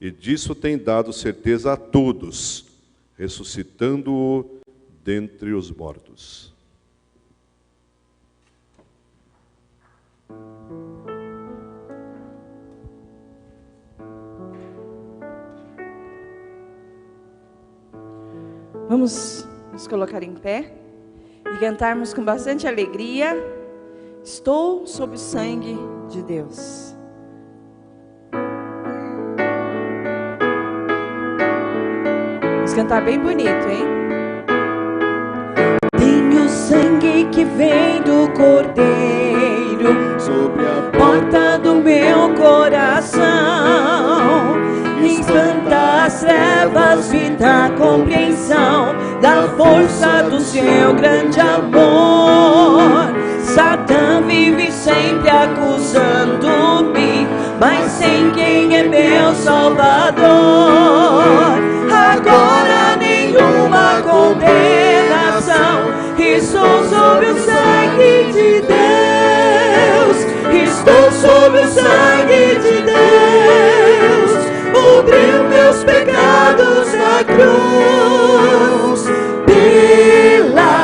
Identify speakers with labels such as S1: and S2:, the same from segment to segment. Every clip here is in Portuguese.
S1: e disso tem dado certeza a todos, ressuscitando-o dentre os mortos.
S2: Vamos nos colocar em pé e cantarmos com bastante alegria: estou sob o sangue de Deus. Vamos cantar bem bonito, hein?
S3: Tenho o sangue que vem do Cordeiro sobre a porta do meu coração. Espanta as trevas, me dá compreensão da força do seu grande amor. Satã vive sempre acusando-me, mas sem quem é meu Salvador. Agora nenhuma condenação, estou sob o sangue de Deus. Estou sob o sangue de Deus. Cobriu meus pecados na cruz. Pela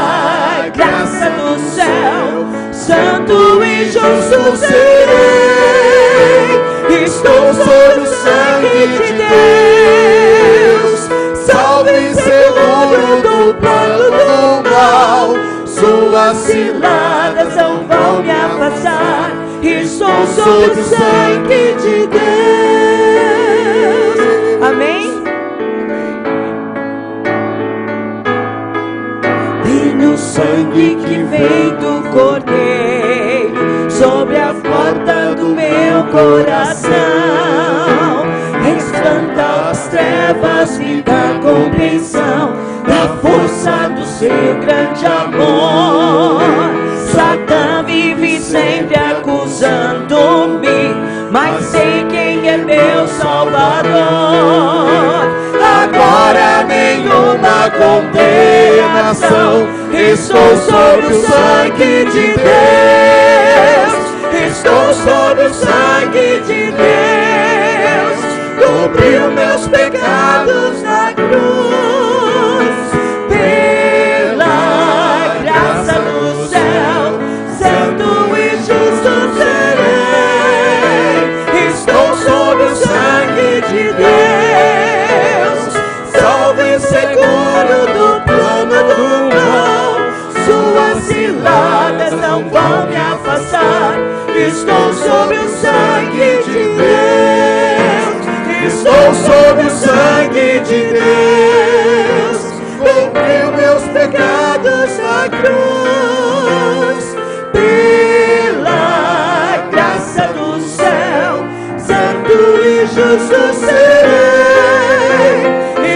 S3: graça do céu, santo e justo serei. Estou sob o sangue de Deus. Salvo e seguro do plano do mal. Suas ciladas não vão me afastar. Estou sob o sangue de Deus. Amém? Tenho o sangue que vem do Cordeiro sobre a porta do meu coração. Espanta as trevas, me dá compreensão da força do seu grande amor. Satã vive sempre acusando-me, mas sei quem é meu Salvador. Agora nenhuma condenação, estou sob o sangue de Deus. Estou sob o sangue de Deus. Cobriu meus pecados na cruz. Pela graça do céu, santo e justo serei. Estou sob o sangue de Deus. Salvo e seguro do plano do mal. Suas ciladas não vão me afastar. Estou sob o sangue de Deus. Estou sob o sangue de Deus. Cobriu meus pecados na cruz. Pela graça do céu, santo e justo serei.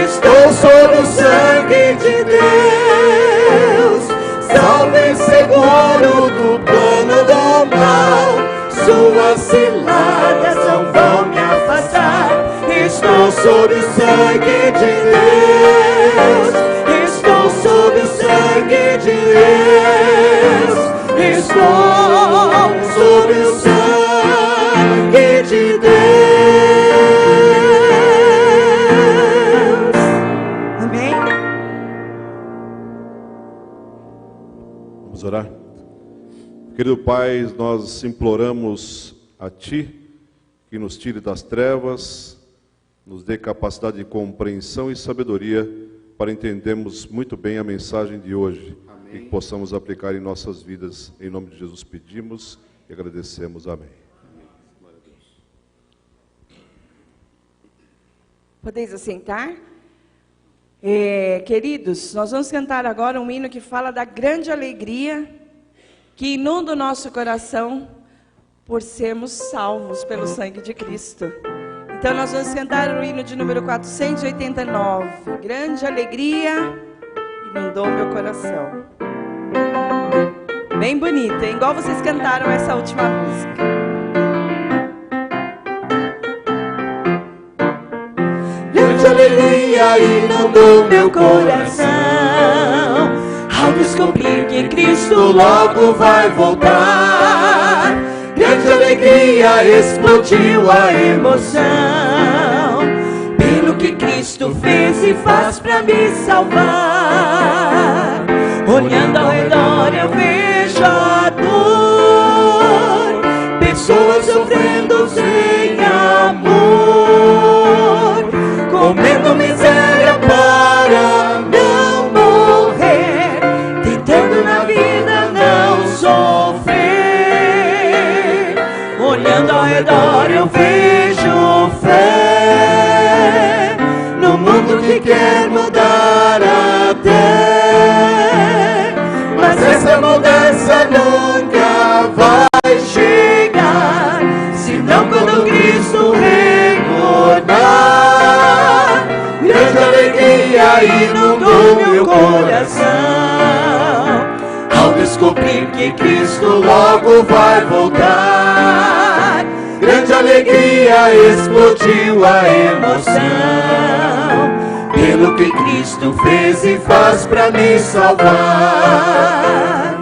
S3: Estou sob o sangue de Deus. Salvo e seguro do plano do mal. Suas ciladas não vão me afastar. Estou sob o sangue de Deus. Estou sob o sangue de Deus. Estou sob o sangue de Deus. Amém?
S1: Vamos orar? Querido Pai, nós imploramos a Ti que nos tire das trevas, nos dê capacidade de compreensão e sabedoria para entendermos muito bem a mensagem de hoje. Amém. E que possamos aplicar em nossas vidas. Em nome de Jesus pedimos e agradecemos. Amém. Glória a Deus.
S2: Podeis assentar? Queridos, nós vamos cantar agora um hino que fala da grande alegria que inunda o nosso coração por sermos salvos pelo sangue de Cristo. Então nós vamos cantar o hino de número 489. Grande alegria inundou meu coração. Bem bonito, hein? Igual vocês cantaram essa última música.
S3: Grande alegria inundou meu coração ao descobrir que Cristo logo vai voltar. Grande alegria explodiu a emoção que Cristo fez e faz pra me salvar. Olhando ao redor eu vejo a dor, pessoas sofrendo sem amor, comendo miséria para não morrer, tentando na vida não sofrer. Olhando ao redor eu vejo fé no mundo que quer mudar até, mas essa mudança nunca vai chegar, senão quando Cristo retornar. Grande alegria inundou meu coração ao descobrir que Cristo logo vai voltar. Grande alegria explodiu a emoção pelo que Cristo fez e faz pra me salvar.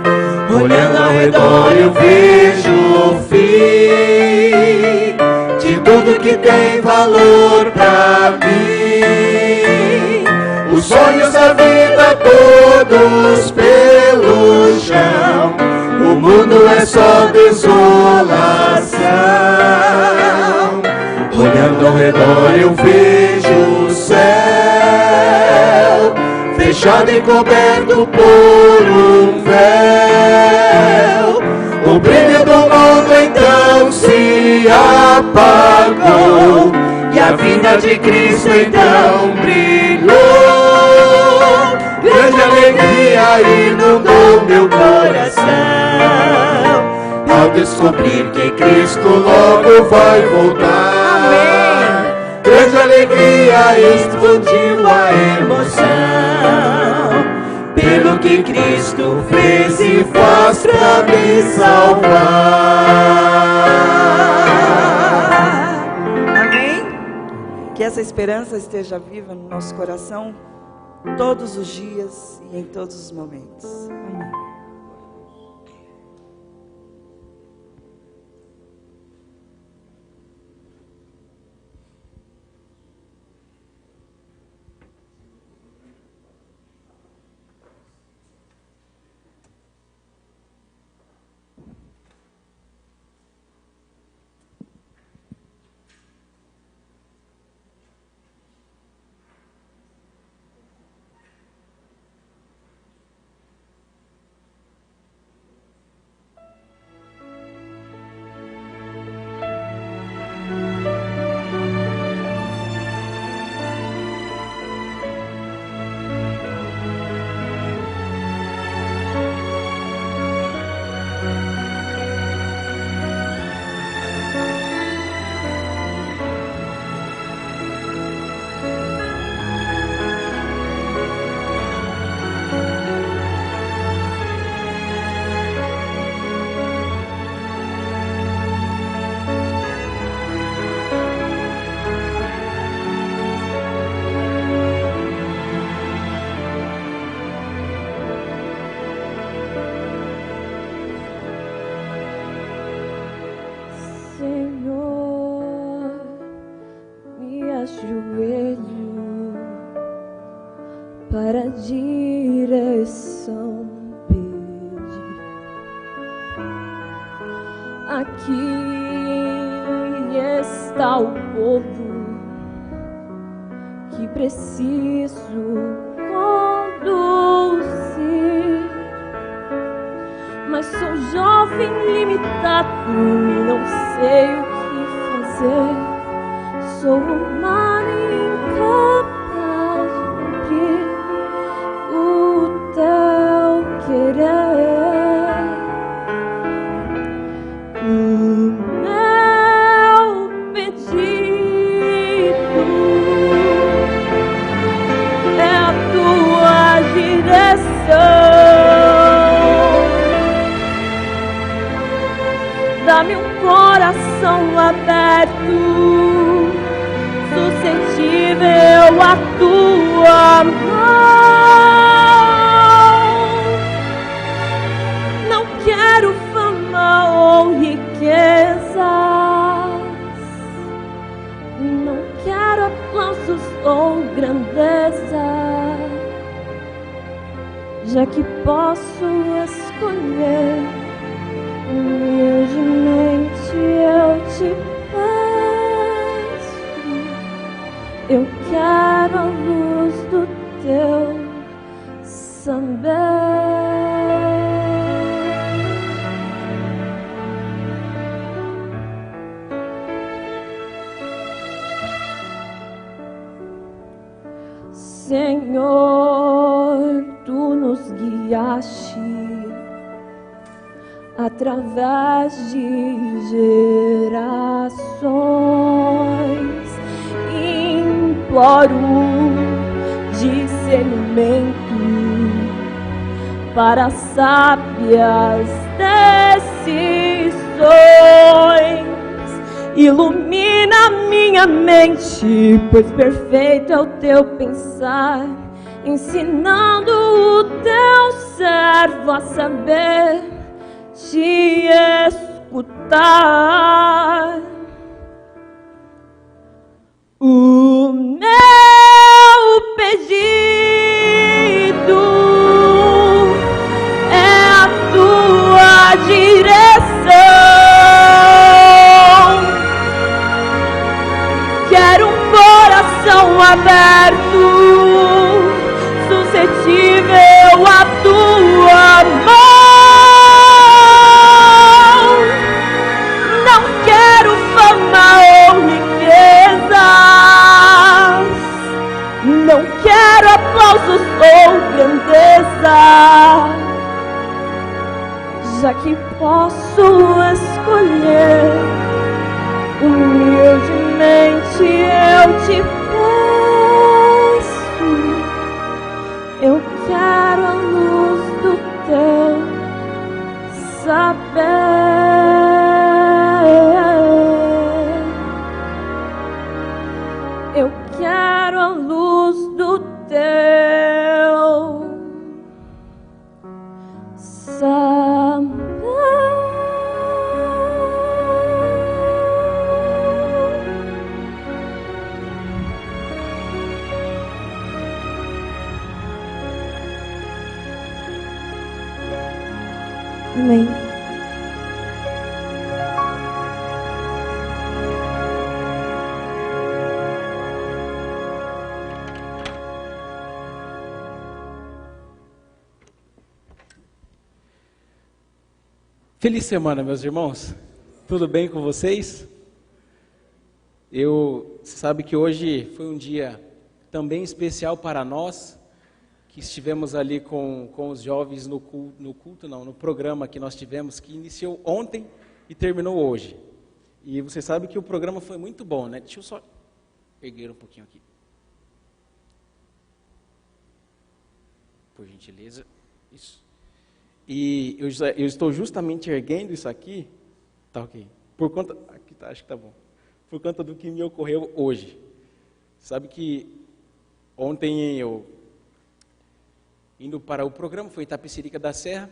S3: Olhando ao redor eu vejo o fim de tudo que tem valor pra mim. Os sonhos da vida todos pelo chão, o mundo é só desolação. Olhando ao redor eu vejo o céu fechado e coberto por um véu. O brilho do mundo então se apagou e a vinda de Cristo então brilhou. Grande alegria inundou meu coração ao descobrir que Cristo logo vai voltar. Amém. Grande alegria explodiu a emoção pelo que Cristo fez e faz pra me salvar.
S2: Amém? Que essa esperança esteja viva no nosso coração todos os dias e em todos os momentos. Amém.
S4: para a direção pedir. Aqui está o povo que preciso conduzir, mas sou jovem limitado e não sei o que fazer. Sou humano incapaz de cumprir o teu querer. O meu pedido é a tua direção. Dá-me um coração aberto, suscetível à tua mão. Não quero fama ou riquezas, não quero aplausos ou posso escolher, humildemente eu te peço. Eu quero a luz do teu saber. Senhor, tu nos guiaste através de gerações. Imploro discernimento para sábias decisões. Ilumina minha mente, pois perfeito é o teu pensar, ensinando o teu servo a saber te escutar. O meu pedido é a tua direção. Quero um coração aberto, suscetível à tua mão. Não quero fama ou riquezas, não quero aplausos ou grandeza, já que posso escolher, humildemente eu te peço. Eu quero a luz do teu saber. Eu quero a luz do teu saber. Amém.
S5: Feliz semana, meus irmãos. Tudo bem com vocês? Você sabe que hoje foi um dia também especial para nós, que estivemos ali com os jovens no programa que nós tivemos, que iniciou ontem e terminou hoje. E você sabe que o programa foi muito bom, né? Deixa eu só erguer um pouquinho aqui. Por gentileza. Isso. E eu estou justamente erguendo isso aqui, tá ok, por conta, aqui tá, acho que tá bom, por conta do que me ocorreu hoje. Sabe que ontem eu, indo para o programa, foi em Itapecerica da Serra,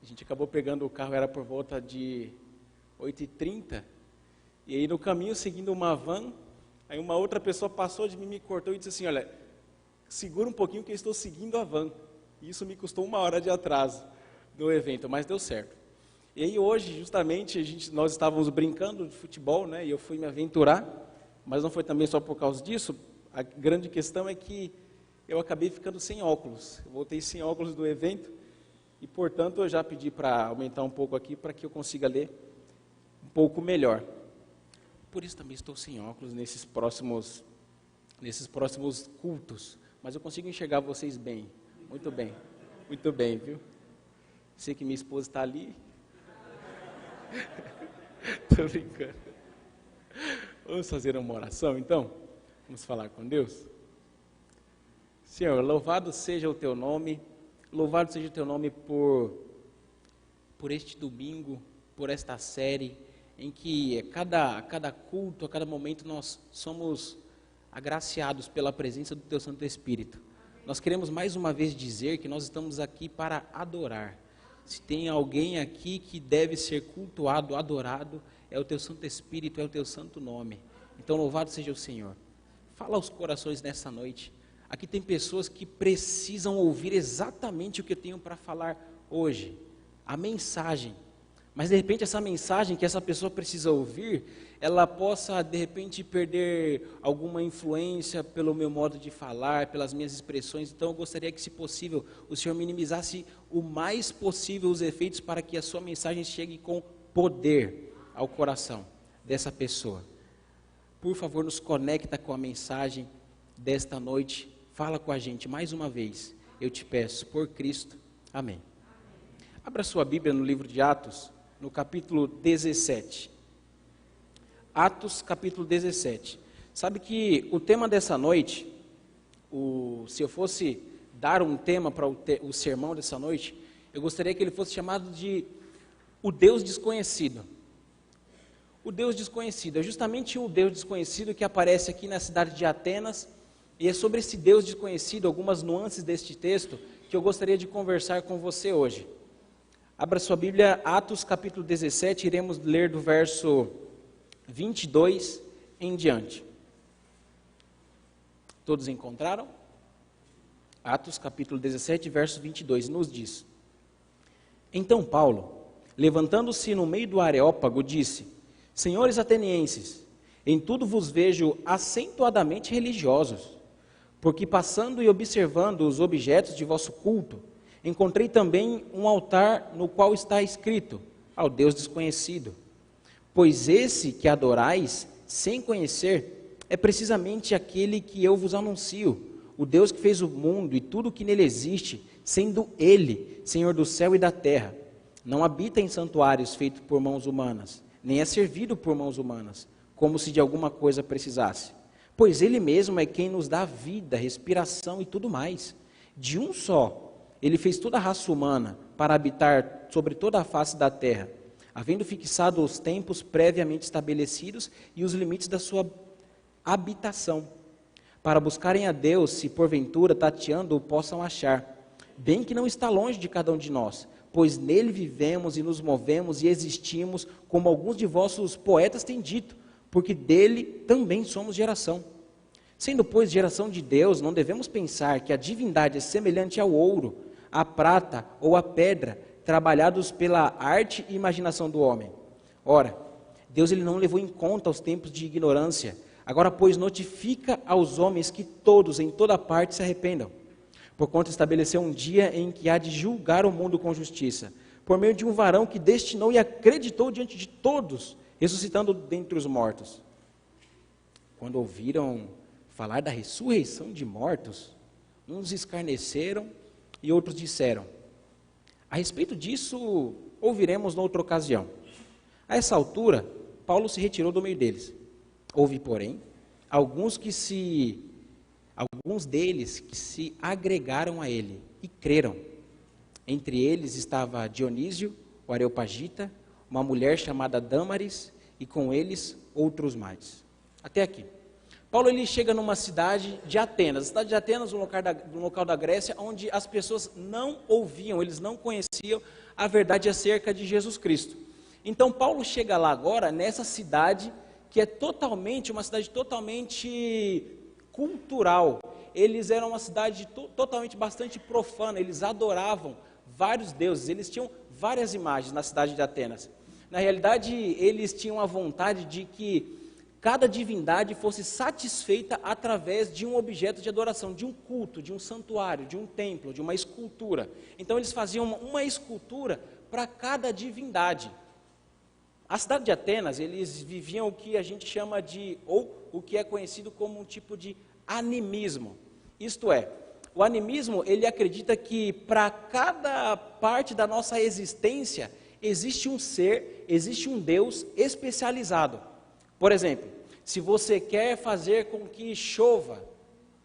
S5: a gente acabou pegando o carro, era por volta de 8h30, e aí no caminho, seguindo uma van, aí uma outra pessoa passou de mim, me cortou e disse assim, olha, segura um pouquinho que eu estou seguindo a van. Isso me custou 1 hora de atraso do evento, mas deu certo. E aí hoje, justamente, nós estávamos brincando de futebol, né? E eu fui me aventurar, mas não foi também só por causa disso. A grande questão é que eu acabei ficando sem óculos. Eu voltei sem óculos do evento e, portanto, eu já pedi para aumentar um pouco aqui para que eu consiga ler um pouco melhor. Por isso também estou sem óculos nesses próximos cultos, mas eu consigo enxergar vocês bem. Muito bem, viu? Sei que minha esposa está ali. Estou brincando. Vamos fazer uma oração, então? Vamos falar com Deus? Senhor, louvado seja o Teu nome, louvado seja o Teu nome por este domingo, por esta série, em que cada culto, a cada momento, nós somos agraciados pela presença do Teu Santo Espírito. Nós queremos mais uma vez dizer que nós estamos aqui para adorar. Se tem alguém aqui que deve ser cultuado, adorado, é o Teu Santo Espírito, é o Teu Santo nome. Então louvado seja o Senhor. Fala aos corações nessa noite, Aqui tem pessoas que precisam ouvir exatamente o que eu tenho para falar hoje. A mensagem. Mas de repente essa mensagem que essa pessoa precisa ouvir, ela possa de repente perder alguma influência pelo meu modo de falar, pelas minhas expressões. Então eu gostaria que, se possível, o Senhor minimizasse o mais possível os efeitos para que a sua mensagem chegue com poder ao coração dessa pessoa. Por favor, nos conecta com a mensagem desta noite. Fala com a gente mais uma vez. Eu te peço, por Cristo. Amém. Abra sua Bíblia no livro de Atos, no capítulo 17. Atos, capítulo 17. Sabe que o tema dessa noite, se eu fosse dar um tema para o sermão dessa noite, eu gostaria que ele fosse chamado de o Deus desconhecido. O Deus desconhecido. É justamente o Deus desconhecido que aparece aqui na cidade de Atenas, e é sobre esse Deus desconhecido, algumas nuances deste texto, que eu gostaria de conversar com você hoje. Abra sua Bíblia, Atos capítulo 17, iremos ler do verso 22 em diante. Todos encontraram? Atos capítulo 17, verso 22, nos diz: Então Paulo, levantando-se no meio do Areópago, disse: Senhores atenienses, em tudo vos vejo acentuadamente religiosos, porque passando e observando os objetos de vosso culto, encontrei também um altar no qual está escrito: ao Deus desconhecido. Pois esse que adorais, sem conhecer, é precisamente aquele que eu vos anuncio, o Deus que fez o mundo e tudo o que nele existe, sendo Ele, Senhor do céu e da terra. Não habita em santuários feitos por mãos humanas, nem é servido por mãos humanas, como se de alguma coisa precisasse. Pois Ele mesmo é quem nos dá vida, respiração e tudo mais. De um só, Ele fez toda a raça humana para habitar sobre toda a face da terra, havendo fixado os tempos previamente estabelecidos e os limites da sua habitação, para buscarem a Deus, se porventura tateando o possam achar, bem que não está longe de cada um de nós, pois nele vivemos e nos movemos e existimos, como alguns de vossos poetas têm dito, porque dele também somos geração. Sendo, pois, geração de Deus, não devemos pensar que a divindade é semelhante ao ouro, à prata ou à pedra, trabalhados pela arte e imaginação do homem. Ora, Deus ele não levou em conta os tempos de ignorância. Agora, pois, notifica aos homens que todos, em toda parte, se arrependam. Porquanto estabeleceu um dia em que há de julgar o mundo com justiça, por meio de um varão que destinou e acreditou diante de todos, ressuscitando dentre os mortos. Quando ouviram falar da ressurreição de mortos, uns escarneceram e outros disseram: a respeito disso, ouviremos noutra ocasião. A essa altura, Paulo se retirou do meio deles. Houve, porém, alguns deles que se agregaram a ele e creram. Entre eles estava Dionísio, o Areopagita, uma mulher chamada Dâmaris, e com eles outros mais. Até aqui. Paulo ele chega numa cidade de Atenas. A cidade de Atenas, um local da Grécia, onde as pessoas não ouviam, eles não conheciam a verdade acerca de Jesus Cristo. Então Paulo chega lá agora, nessa cidade, que é uma cidade totalmente cultural. Eles eram uma cidade totalmente bastante profana, eles adoravam vários deuses, eles tinham várias imagens na cidade de Atenas. Na realidade, eles tinham a vontade de que cada divindade fosse satisfeita através de um objeto de adoração, de um culto, de um santuário, de um templo, de uma escultura. Então eles faziam uma escultura para cada divindade. A cidade de Atenas, eles viviam o que a gente chama ou o que é conhecido como um tipo de animismo. Isto é, o animismo, ele acredita que para cada parte da nossa existência, existe um ser, existe um Deus especializado. Por exemplo, se você quer fazer com que chova,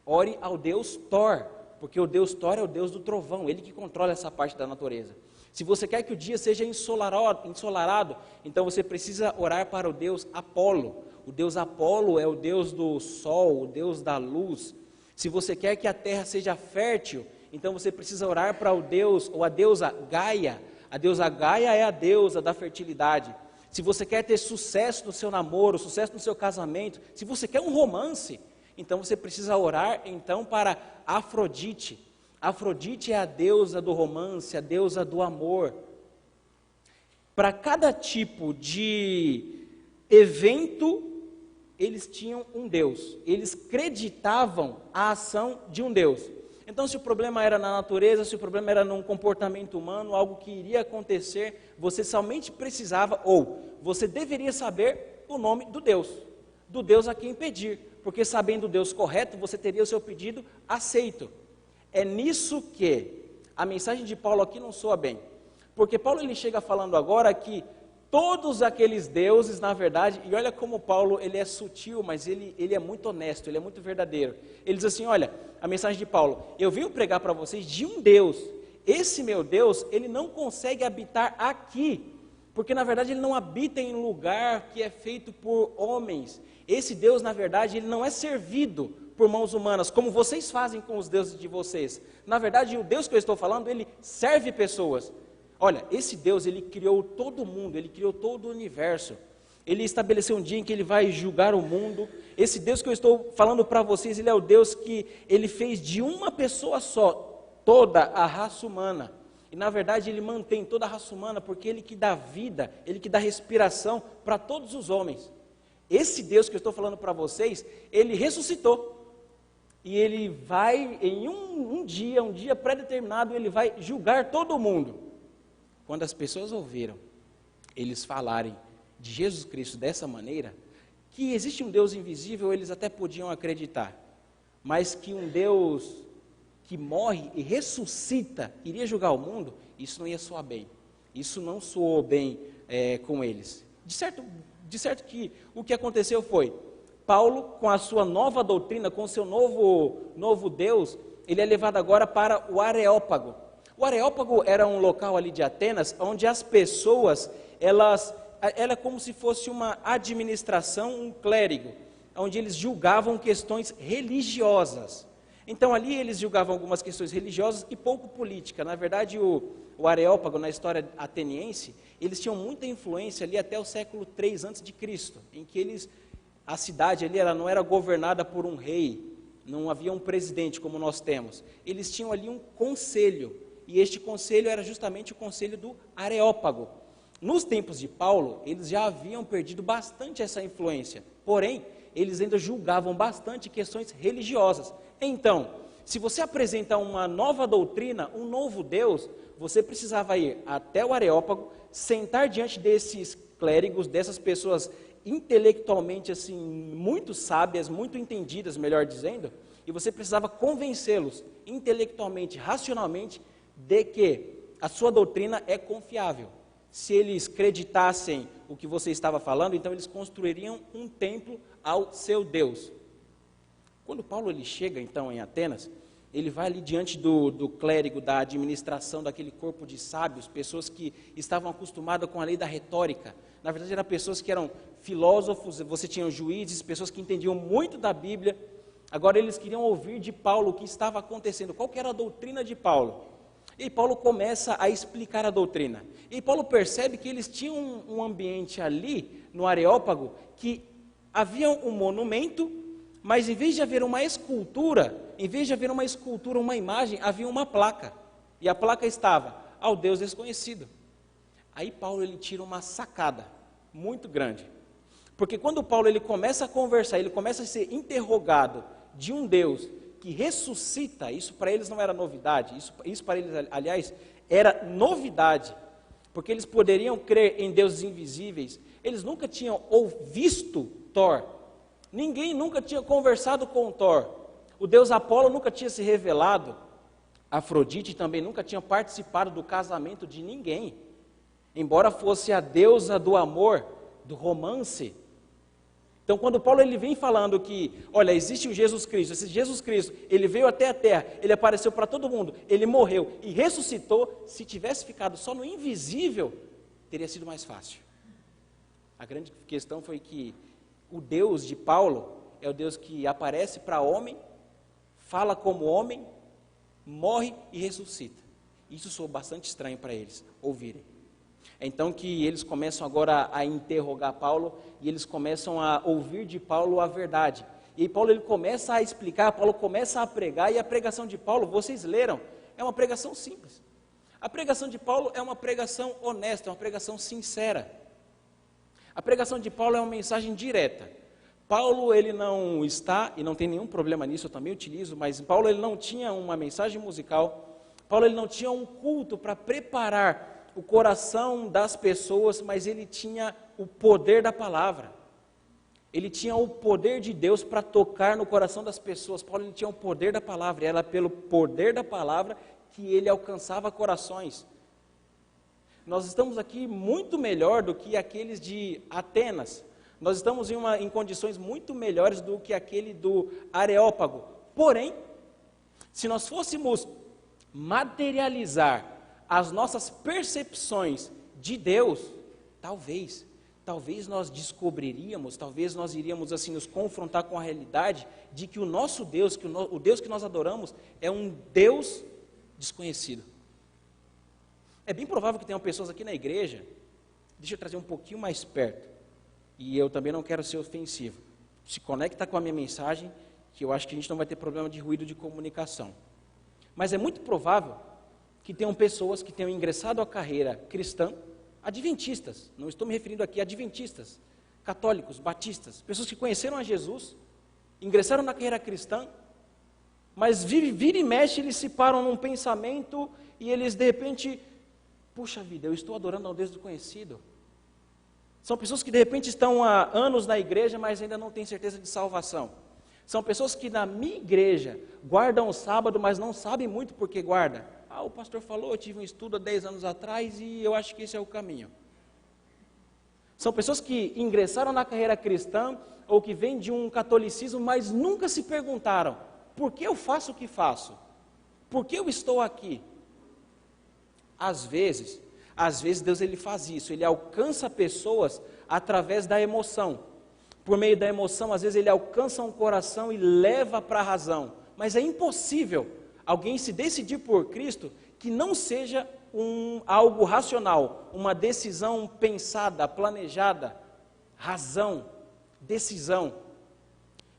S5: ore ao Deus Thor, porque o Deus Thor é o Deus do trovão, ele que controla essa parte da natureza. Se você quer que o dia seja ensolarado, então você precisa orar para o Deus Apolo. O Deus Apolo é o Deus do sol, o Deus da luz. Se você quer que a terra seja fértil, então você precisa orar para o Deus, ou a deusa Gaia. A deusa Gaia é a deusa da fertilidade. Se você quer ter sucesso no seu namoro, sucesso no seu casamento, se você quer um romance, Então você precisa orar então para Afrodite. Afrodite é a deusa do romance, a deusa do amor. Para cada tipo de evento, eles tinham um Deus. Eles acreditavam a ação de um Deus. Então, se o problema era na natureza, se o problema era num comportamento humano, algo que iria acontecer, você somente precisava, ou você deveria saber o nome do Deus a quem pedir, porque sabendo o Deus correto, você teria o seu pedido aceito. É nisso que a mensagem de Paulo aqui não soa bem, porque Paulo ele chega falando agora que todos aqueles deuses, na verdade, e olha como Paulo ele é sutil, mas ele é muito honesto, ele é muito verdadeiro. Ele diz assim, olha, a mensagem de Paulo, eu vim pregar para vocês de um Deus. Esse meu Deus, ele não consegue habitar aqui, porque na verdade ele não habita em um lugar que é feito por homens. Esse Deus, na verdade, ele não é servido por mãos humanas, como vocês fazem com os deuses de vocês. Na verdade, o Deus que eu estou falando, ele serve pessoas. Olha, esse Deus, ele criou todo mundo, ele criou todo o universo. Ele estabeleceu um dia em que ele vai julgar o mundo. Esse Deus que eu estou falando para vocês, ele é o Deus que ele fez de uma pessoa só, toda a raça humana. E na verdade ele mantém toda a raça humana, porque ele que dá vida, ele que dá respiração para todos os homens. Esse Deus que eu estou falando para vocês, ele ressuscitou. E ele vai, em um dia pré-determinado, ele vai julgar todo mundo. Quando as pessoas ouviram eles falarem de Jesus Cristo dessa maneira, que existe um Deus invisível, eles até podiam acreditar, mas que um Deus que morre e ressuscita iria julgar o mundo, isso não ia soar bem. Isso não soou bem com eles. De certo que o que aconteceu foi, Paulo, com a sua nova doutrina, com o seu novo Deus, ele é levado agora para o Areópago. O Areópago era um local ali de Atenas, onde as pessoas, era como se fosse uma administração, um clérigo, onde eles julgavam questões religiosas. Então ali eles julgavam algumas questões religiosas e pouco política. Na verdade o Areópago, na história ateniense, eles tinham muita influência ali até o século 3 a.C., em que a cidade ali ela não era governada por um rei, não havia um presidente como nós temos. Eles tinham ali um conselho, e este conselho era justamente o conselho do Areópago. Nos tempos de Paulo, eles já haviam perdido bastante essa influência, porém, eles ainda julgavam bastante questões religiosas. Então, se você apresenta uma nova doutrina, um novo Deus, você precisava ir até o Areópago, sentar diante desses clérigos, dessas pessoas intelectualmente assim, muito sábias, muito entendidas, melhor dizendo, e você precisava convencê-los intelectualmente, racionalmente, de que a sua doutrina é confiável. Se eles acreditassem o que você estava falando, então eles construiriam um templo ao seu Deus. Quando Paulo ele chega então em Atenas, ele vai ali diante do clérigo, da administração daquele corpo de sábios, pessoas que estavam acostumadas com a lei da retórica. Na verdade eram pessoas que eram filósofos, você tinha juízes, pessoas que entendiam muito da Bíblia. Agora eles queriam ouvir de Paulo o que estava acontecendo, qual que era a doutrina de Paulo. E Paulo começa a explicar a doutrina. E Paulo percebe que eles tinham um ambiente ali, no Areópago, que havia um monumento, mas em vez de haver uma escultura, uma imagem, havia uma placa. E a placa estava, ao Deus desconhecido. Aí Paulo ele tira uma sacada muito grande. Porque quando Paulo ele começa a conversar, ele começa a ser interrogado de um Deus que ressuscita, isso para eles não era novidade, isso para eles, aliás, era novidade, porque eles poderiam crer em deuses invisíveis, eles nunca tinham visto Thor, ninguém nunca tinha conversado com Thor, o deus Apolo nunca tinha se revelado, Afrodite também nunca tinha participado do casamento de ninguém, embora fosse a deusa do amor, do romance. Então, quando Paulo ele vem falando que, olha, existe o Jesus Cristo, esse Jesus Cristo, ele veio até a terra, ele apareceu para todo mundo, ele morreu e ressuscitou, se tivesse ficado só no invisível, teria sido mais fácil. A grande questão foi que o Deus de Paulo é o Deus que aparece para homem, fala como homem, morre e ressuscita. Isso soou bastante estranho para eles ouvirem. Então que eles começam agora a interrogar Paulo e eles começam a ouvir de Paulo a verdade. E aí Paulo ele começa a explicar, Paulo começa a pregar, e a pregação de Paulo, vocês leram, é uma pregação simples. A pregação de Paulo é uma pregação honesta, é uma pregação sincera. A pregação de Paulo é uma mensagem direta. Paulo ele não está, e não tem nenhum problema nisso, eu também utilizo, mas Paulo ele não tinha uma mensagem musical, Paulo ele não tinha um culto para preparar o coração das pessoas, mas ele tinha o poder da palavra. Ele tinha o poder de Deus para tocar no coração das pessoas. Paulo ele tinha o poder da palavra, e era pelo poder da palavra que ele alcançava corações. Nós estamos aqui muito melhor do que aqueles de Atenas. Nós estamos em condições muito melhores do que aquele do Areópago. Porém, se nós fôssemos materializar as nossas percepções de Deus, talvez nós descobriríamos, talvez nós iríamos assim nos confrontar com a realidade de que o nosso Deus, o Deus que nós adoramos, é um Deus desconhecido. É bem provável que tenham pessoas aqui na igreja, deixa eu trazer um pouquinho mais perto, e eu também não quero ser ofensivo, se conecta com a minha mensagem, que eu acho que a gente não vai ter problema de ruído de comunicação. Mas é muito provável que tenham pessoas que tenham ingressado à carreira cristã, adventistas, não estou me referindo aqui a adventistas, católicos, batistas, pessoas que conheceram a Jesus, ingressaram na carreira cristã, mas vira e mexe, eles se param num pensamento e eles de repente, puxa vida, eu estou adorando ao Deus desconhecido. São pessoas que de repente estão há anos na igreja, mas ainda não têm certeza de salvação. São pessoas que na minha igreja guardam o sábado, mas não sabem muito por que guarda. O pastor falou, eu tive um estudo há 10 anos atrás e eu acho que esse é o caminho. São pessoas que ingressaram na carreira cristã ou que vêm de um catolicismo, mas nunca se perguntaram, por que eu faço o que faço? Por que eu estou aqui? Às vezes Deus ele faz isso, ele alcança pessoas através da emoção. Por meio da emoção, às vezes ele alcança um coração e leva para a razão. Mas é impossível alguém se decidir por Cristo que não seja algo racional, uma decisão pensada, planejada, razão, decisão.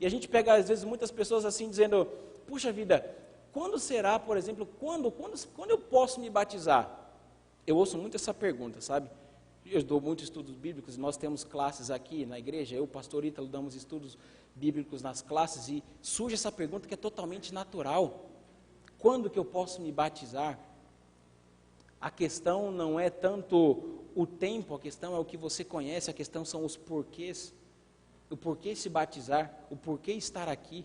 S5: E a gente pega às vezes muitas pessoas assim dizendo, puxa vida, quando será, por exemplo, quando eu posso me batizar? Eu ouço muito essa pergunta, sabe? Eu dou muitos estudos bíblicos, nós temos classes aqui na igreja, eu, pastor Ítalo, damos estudos bíblicos nas classes e surge essa pergunta que é totalmente natural. Quando que eu posso me batizar? A questão não é tanto o tempo, a questão é o que você conhece, a questão são os porquês. O porquê se batizar, o porquê estar aqui.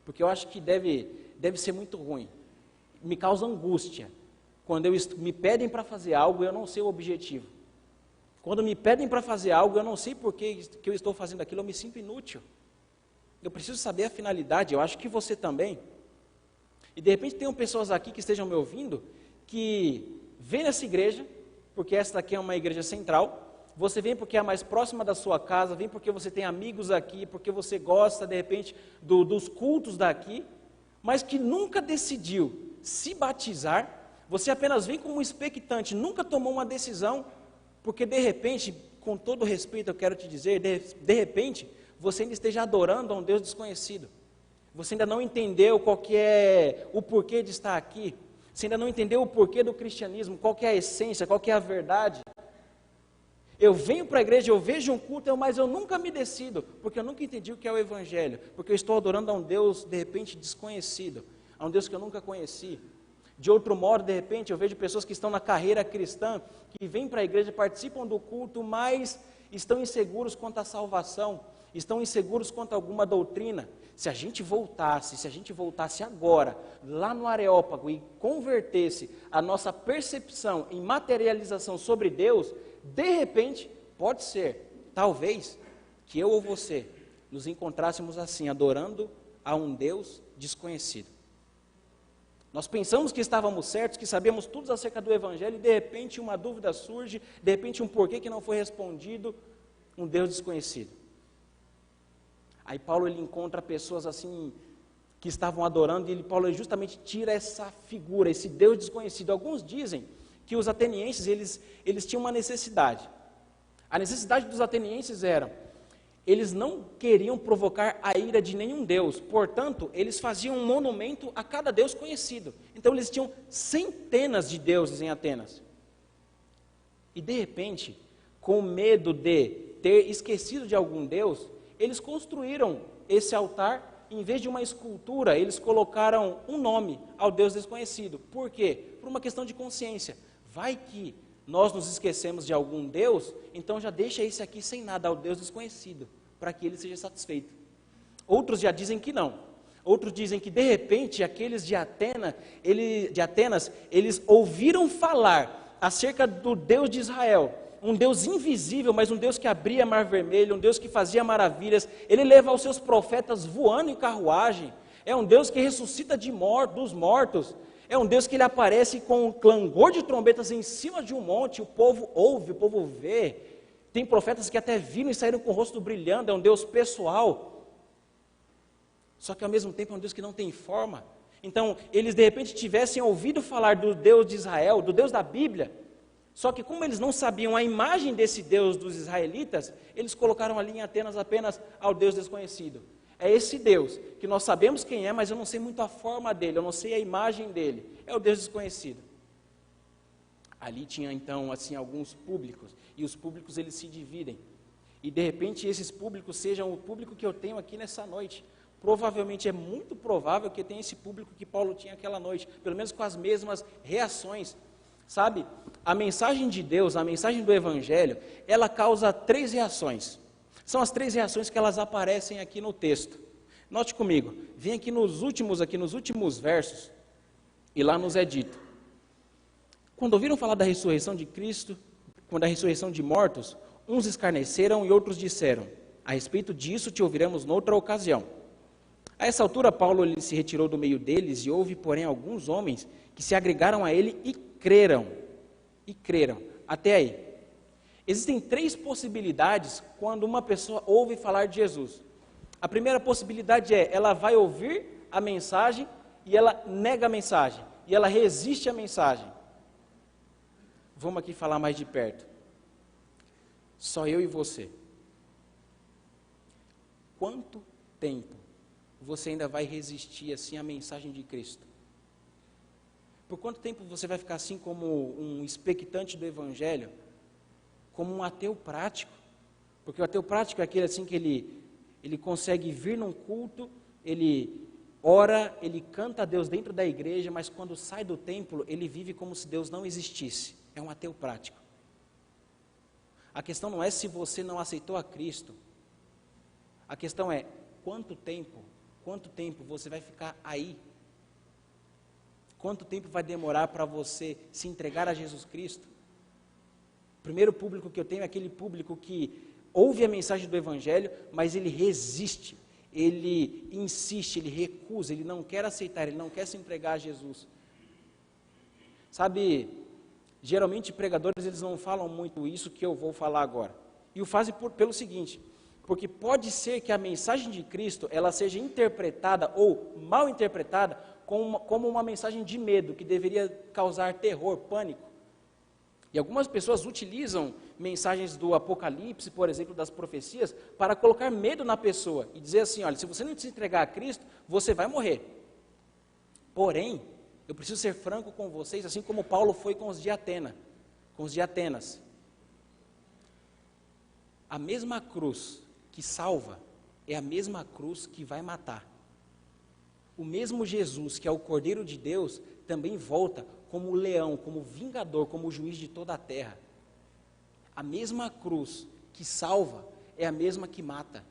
S5: Porque eu acho que deve ser muito ruim. Me causa angústia. Quando me pedem para fazer algo, eu não sei o objetivo. Quando me pedem para fazer algo, eu não sei por que eu estou fazendo aquilo, eu me sinto inútil. Eu preciso saber a finalidade, eu acho que você também. E de repente tem pessoas aqui que estejam me ouvindo, que vêm nessa igreja, porque esta aqui é uma igreja central, você vem porque é a mais próxima da sua casa, vem porque você tem amigos aqui, porque você gosta de repente dos cultos daqui, mas que nunca decidiu se batizar, você apenas vem como um expectante, nunca tomou uma decisão, porque de repente, com todo respeito eu quero te dizer, de repente, você ainda esteja adorando a um Deus desconhecido. Você ainda não entendeu qual que é o porquê de estar aqui. Você ainda não entendeu o porquê do cristianismo, qual que é a essência, qual que é a verdade. Eu venho para a igreja, eu vejo um culto, mas eu nunca me decido, porque eu nunca entendi o que é o evangelho, porque eu estou adorando a um Deus, de repente, desconhecido, a um Deus que eu nunca conheci. De outro modo, de repente, eu vejo pessoas que estão na carreira cristã, que vêm para a igreja, participam do culto, mas estão inseguros quanto à salvação, estão inseguros quanto a alguma doutrina. Se a gente voltasse agora, lá no Areópago, e convertesse a nossa percepção em materialização sobre Deus, de repente, pode ser, talvez, que eu ou você nos encontrássemos assim, adorando a um Deus desconhecido. Nós pensamos que estávamos certos, que sabíamos tudo acerca do Evangelho, e de repente uma dúvida surge, de repente um porquê que não foi respondido, um Deus desconhecido. Aí Paulo ele encontra pessoas assim, que estavam adorando, e Paulo justamente tira essa figura, esse Deus desconhecido. Alguns dizem que os atenienses, eles tinham uma necessidade. A necessidade dos atenienses era, eles não queriam provocar a ira de nenhum deus, portanto, eles faziam um monumento a cada deus conhecido. Então, eles tinham centenas de deuses em Atenas. E, de repente, com medo de ter esquecido de algum deus, eles construíram esse altar, em vez de uma escultura, eles colocaram um nome ao deus desconhecido. Por quê? Por uma questão de consciência. Vai que nós nos esquecemos de algum deus, então já deixa esse aqui sem nada ao deus desconhecido, para que ele seja satisfeito. Outros já dizem que não. Outros dizem que, de repente, aqueles de Atenas, eles ouviram falar acerca do Deus de Israel, um Deus invisível, mas um Deus que abria mar vermelho, um Deus que fazia maravilhas. Ele leva os seus profetas voando em carruagem. É um Deus que ressuscita dos mortos. É um Deus que ele aparece com um clangor de trombetas em cima de um monte. O povo ouve, o povo vê. Tem profetas que até viram e saíram com o rosto brilhando. É um Deus pessoal. Só que ao mesmo tempo é um Deus que não tem forma. Então, eles de repente tivessem ouvido falar do Deus de Israel, do Deus da Bíblia. Só que como eles não sabiam a imagem desse Deus dos israelitas, eles colocaram ali em Atenas apenas ao Deus desconhecido. É esse Deus, que nós sabemos quem é, mas eu não sei muito a forma dele, eu não sei a imagem dele. É o Deus desconhecido. Ali tinha então assim alguns públicos, e os públicos eles se dividem. E de repente esses públicos sejam o público que eu tenho aqui nessa noite. Provavelmente é muito provável que tenha esse público que Paulo tinha aquela noite, pelo menos com as mesmas reações. Sabe, a mensagem de Deus, a mensagem do Evangelho, ela causa 3 reações. São as 3 reações que elas aparecem aqui no texto. Note comigo, vem aqui nos últimos versos, e lá nos é dito. Quando ouviram falar da ressurreição de Cristo, quando a ressurreição de mortos, uns escarneceram e outros disseram, a respeito disso te ouviremos noutra ocasião. A essa altura, Paulo ele se retirou do meio deles e houve, porém, alguns homens que se agregaram a ele e creram. Até aí. Existem 3 possibilidades quando uma pessoa ouve falar de Jesus. A primeira possibilidade é, ela vai ouvir a mensagem e ela nega a mensagem, e ela resiste à mensagem. Vamos aqui falar mais de perto. Só eu e você. Quanto tempo você ainda vai resistir assim à mensagem de Cristo? Por quanto tempo você vai ficar assim como um expectante do Evangelho, como um ateu prático? Porque o ateu prático é aquele assim que ele consegue vir num culto, ele ora, ele canta a Deus dentro da igreja, mas quando sai do templo, ele vive como se Deus não existisse. É um ateu prático. A questão não é se você não aceitou a Cristo. A questão é quanto tempo você vai ficar aí? Quanto tempo vai demorar para você se entregar a Jesus Cristo? O primeiro público que eu tenho é aquele público que ouve a mensagem do Evangelho, mas ele resiste, ele insiste, ele recusa, ele não quer aceitar, ele não quer se entregar a Jesus. Sabe, geralmente pregadores eles não falam muito isso que eu vou falar agora. E o fazem pelo seguinte, porque pode ser que a mensagem de Cristo ela seja interpretada ou mal interpretada como uma mensagem de medo, que deveria causar terror, pânico. E algumas pessoas utilizam mensagens do Apocalipse, por exemplo, das profecias, para colocar medo na pessoa e dizer assim, olha, se você não se entregar a Cristo, você vai morrer. Porém, eu preciso ser franco com vocês, assim como Paulo foi com os de Atenas. A mesma cruz que salva é a mesma cruz que vai matar. O mesmo Jesus, que é o Cordeiro de Deus, também volta como leão, como vingador, como juiz de toda a terra. A mesma cruz que salva é a mesma que mata.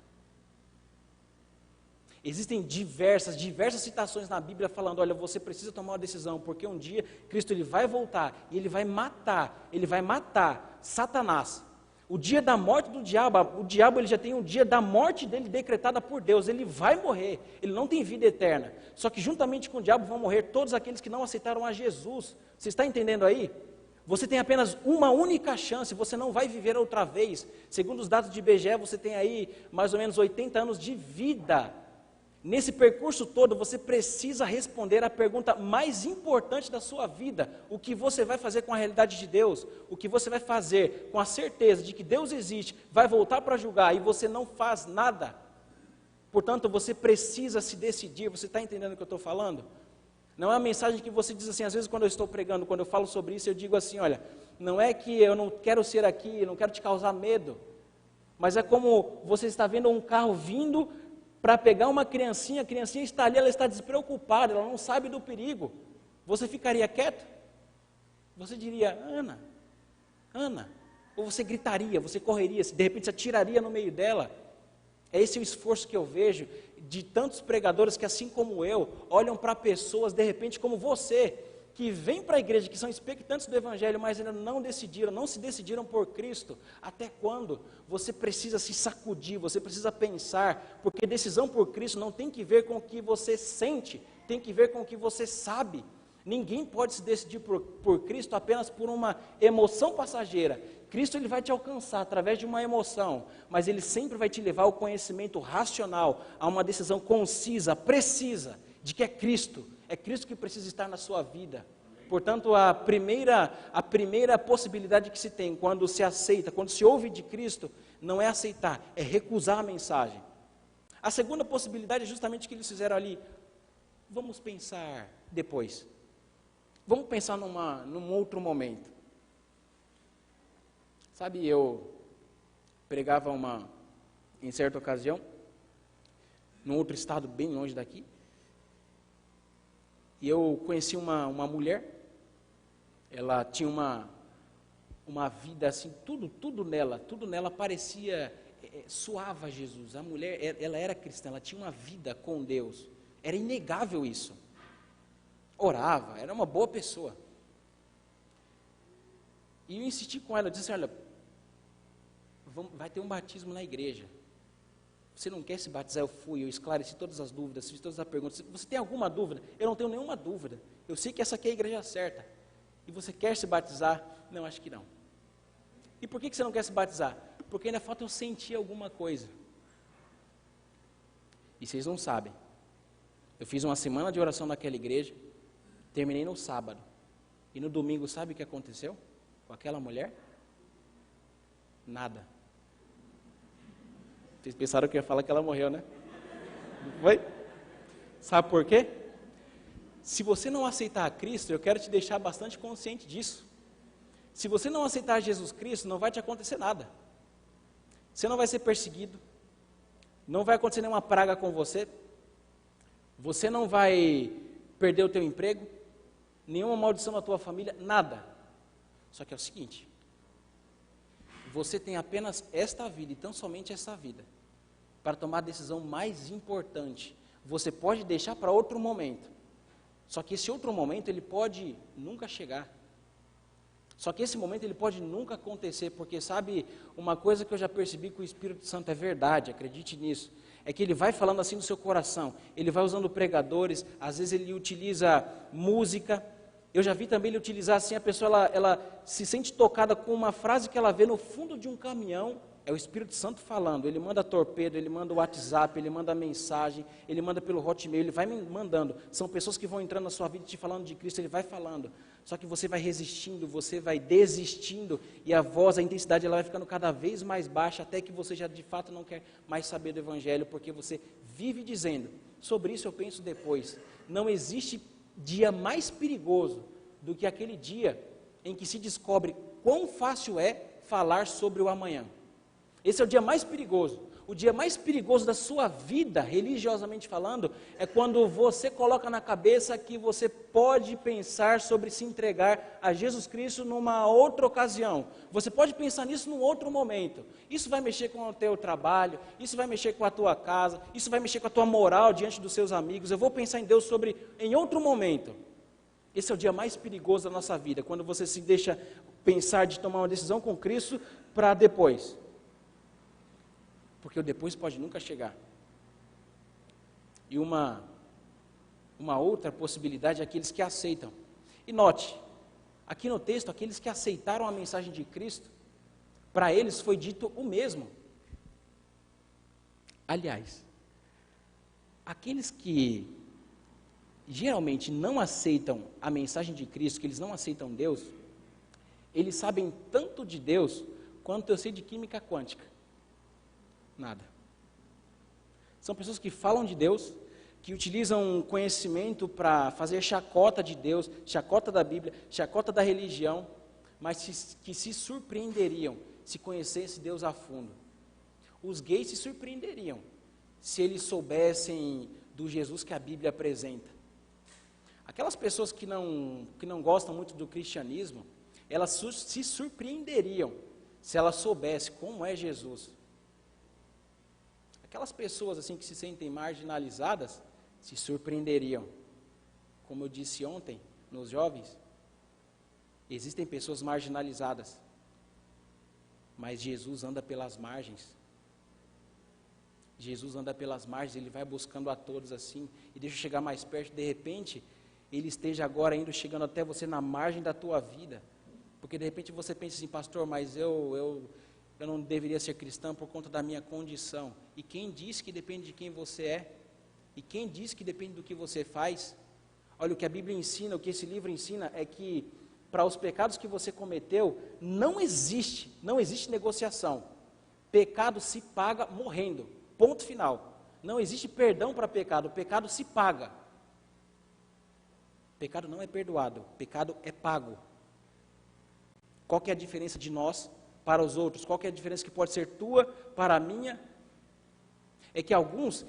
S5: Existem diversas citações na Bíblia falando, olha, você precisa tomar uma decisão, porque um dia Cristo ele vai voltar e ele vai matar Satanás. O dia da morte do diabo, o diabo ele já tem um dia da morte dele decretada por Deus, ele vai morrer, ele não tem vida eterna. Só que juntamente com o diabo vão morrer todos aqueles que não aceitaram a Jesus. Você está entendendo aí? Você tem apenas uma única chance, você não vai viver outra vez. Segundo os dados de IBGE, você tem aí mais ou menos 80 anos de vida. Nesse percurso todo, você precisa responder a pergunta mais importante da sua vida: o que você vai fazer com a realidade de Deus? O que você vai fazer com a certeza de que Deus existe, vai voltar para julgar e você não faz nada? Portanto, você precisa se decidir. Você está entendendo o que eu estou falando? Não é uma mensagem que você diz assim, às vezes quando eu estou pregando, quando eu falo sobre isso, eu digo assim, olha, não é que eu não quero ser aqui, eu não quero te causar medo, mas é como você está vendo um carro vindo para pegar uma criancinha, a criancinha está ali, ela está despreocupada, ela não sabe do perigo. Você ficaria quieto? Você diria, Ana, Ana, ou você gritaria, você correria, de repente você atiraria no meio dela. É esse o esforço que eu vejo de tantos pregadores que, assim como eu, olham para pessoas, de repente, como você, que vêm para a igreja, que são expectantes do Evangelho, mas ainda não se decidiram por Cristo. Até quando? Você precisa se sacudir, você precisa pensar, porque decisão por Cristo não tem que ver com o que você sente, tem que ver com o que você sabe. Ninguém pode se decidir por Cristo apenas por uma emoção passageira. Cristo ele vai te alcançar através de uma emoção, mas Ele sempre vai te levar ao conhecimento racional, a uma decisão concisa, precisa, de que é Cristo que precisa estar na sua vida. Portanto, a primeira possibilidade que se tem quando se aceita, quando se ouve de Cristo, não é aceitar, é recusar a mensagem. A segunda possibilidade é justamente o que eles fizeram ali. Vamos pensar depois. Vamos pensar num outro momento. Sabe, eu pregava em certa ocasião, num outro estado bem longe daqui, e eu conheci uma mulher, ela tinha uma vida assim, tudo nela parecia, suava Jesus. A mulher, ela era cristã, ela tinha uma vida com Deus, era inegável isso. Orava, era uma boa pessoa. E eu insisti com ela, eu disse assim, olha, vai ter um batismo na igreja. Você não quer se batizar? Eu esclareci todas as dúvidas, fiz todas as perguntas. Você tem alguma dúvida? Eu não tenho nenhuma dúvida. Eu sei que essa aqui é a igreja certa. E você quer se batizar? Não, acho que não. E por que você não quer se batizar? Porque ainda falta eu sentir alguma coisa. E vocês não sabem. Eu fiz uma semana de oração naquela igreja, terminei no sábado. E no domingo, sabe o que aconteceu com aquela mulher? Nada. Vocês pensaram que eu ia falar que ela morreu, né? Não foi? Sabe por quê? Se você não aceitar a Cristo, eu quero te deixar bastante consciente disso. Se você não aceitar Jesus Cristo, não vai te acontecer nada. Você não vai ser perseguido, não vai acontecer nenhuma praga com você, você não vai perder o teu emprego, nenhuma maldição na tua família, nada. Só que é o seguinte, você tem apenas esta vida, e tão somente esta vida, para tomar a decisão mais importante. Você pode deixar para outro momento, só que esse outro momento ele pode nunca chegar. Só que esse momento ele pode nunca acontecer, porque sabe, uma coisa que eu já percebi que o Espírito Santo é verdade, acredite nisso, é que ele vai falando assim no seu coração, ele vai usando pregadores, às vezes ele utiliza música. Eu já vi também ele utilizar assim, a pessoa ela se sente tocada com uma frase que ela vê no fundo de um caminhão, é o Espírito Santo falando, ele manda torpedo, ele manda o WhatsApp, ele manda mensagem, ele manda pelo Hotmail, ele vai me mandando, são pessoas que vão entrando na sua vida te falando de Cristo, ele vai falando, só que você vai resistindo, você vai desistindo, e a voz, a intensidade, ela vai ficando cada vez mais baixa, até que você já de fato não quer mais saber do Evangelho, porque você vive dizendo, sobre isso eu penso depois, não existe dia mais perigoso do que aquele dia em que se descobre quão fácil é falar sobre o amanhã. Esse é o dia mais perigoso. O dia mais perigoso da sua vida, religiosamente falando, é quando você coloca na cabeça que você pode pensar sobre se entregar a Jesus Cristo numa outra ocasião. Você pode pensar nisso num outro momento. Isso vai mexer com o teu trabalho, isso vai mexer com a tua casa, isso vai mexer com a tua moral diante dos seus amigos. Eu vou pensar em Deus em outro momento. Esse é o dia mais perigoso da nossa vida, quando você se deixa pensar de tomar uma decisão com Cristo para depois. Porque o depois pode nunca chegar. E uma outra possibilidade é aqueles que aceitam. E note, aqui no texto, aqueles que aceitaram a mensagem de Cristo, para eles foi dito o mesmo. Aliás, aqueles que geralmente não aceitam a mensagem de Cristo, que eles não aceitam Deus, eles sabem tanto de Deus quanto eu sei de química quântica. Nada. São pessoas que falam de Deus, que utilizam conhecimento para fazer chacota de Deus, chacota da Bíblia, chacota da religião, mas que se surpreenderiam se conhecesse Deus a fundo. Os gays se surpreenderiam se eles soubessem do Jesus que a Bíblia apresenta. Aquelas pessoas que não gostam muito do cristianismo, elas se surpreenderiam se elas soubessem como é Jesus. Aquelas pessoas assim que se sentem marginalizadas, se surpreenderiam. Como eu disse ontem, nos jovens, existem pessoas marginalizadas, mas Jesus anda pelas margens. Jesus anda pelas margens, Ele vai buscando a todos assim, e deixa eu chegar mais perto, de repente, Ele esteja agora indo, chegando até você na margem da tua vida, porque de repente você pensa assim, pastor, mas eu não deveria ser cristão por conta da minha condição. E quem disse que depende de quem você é? E quem disse que depende do que você faz? Olha, o que a Bíblia ensina, o que esse livro ensina é que para os pecados que você cometeu, não existe negociação. Pecado se paga morrendo, ponto final. Não existe perdão para pecado, o pecado se paga. Pecado não é perdoado, pecado é pago. Qual que é a diferença de nós para os outros? Qual que é a diferença que pode ser tua para a minha? É que alguns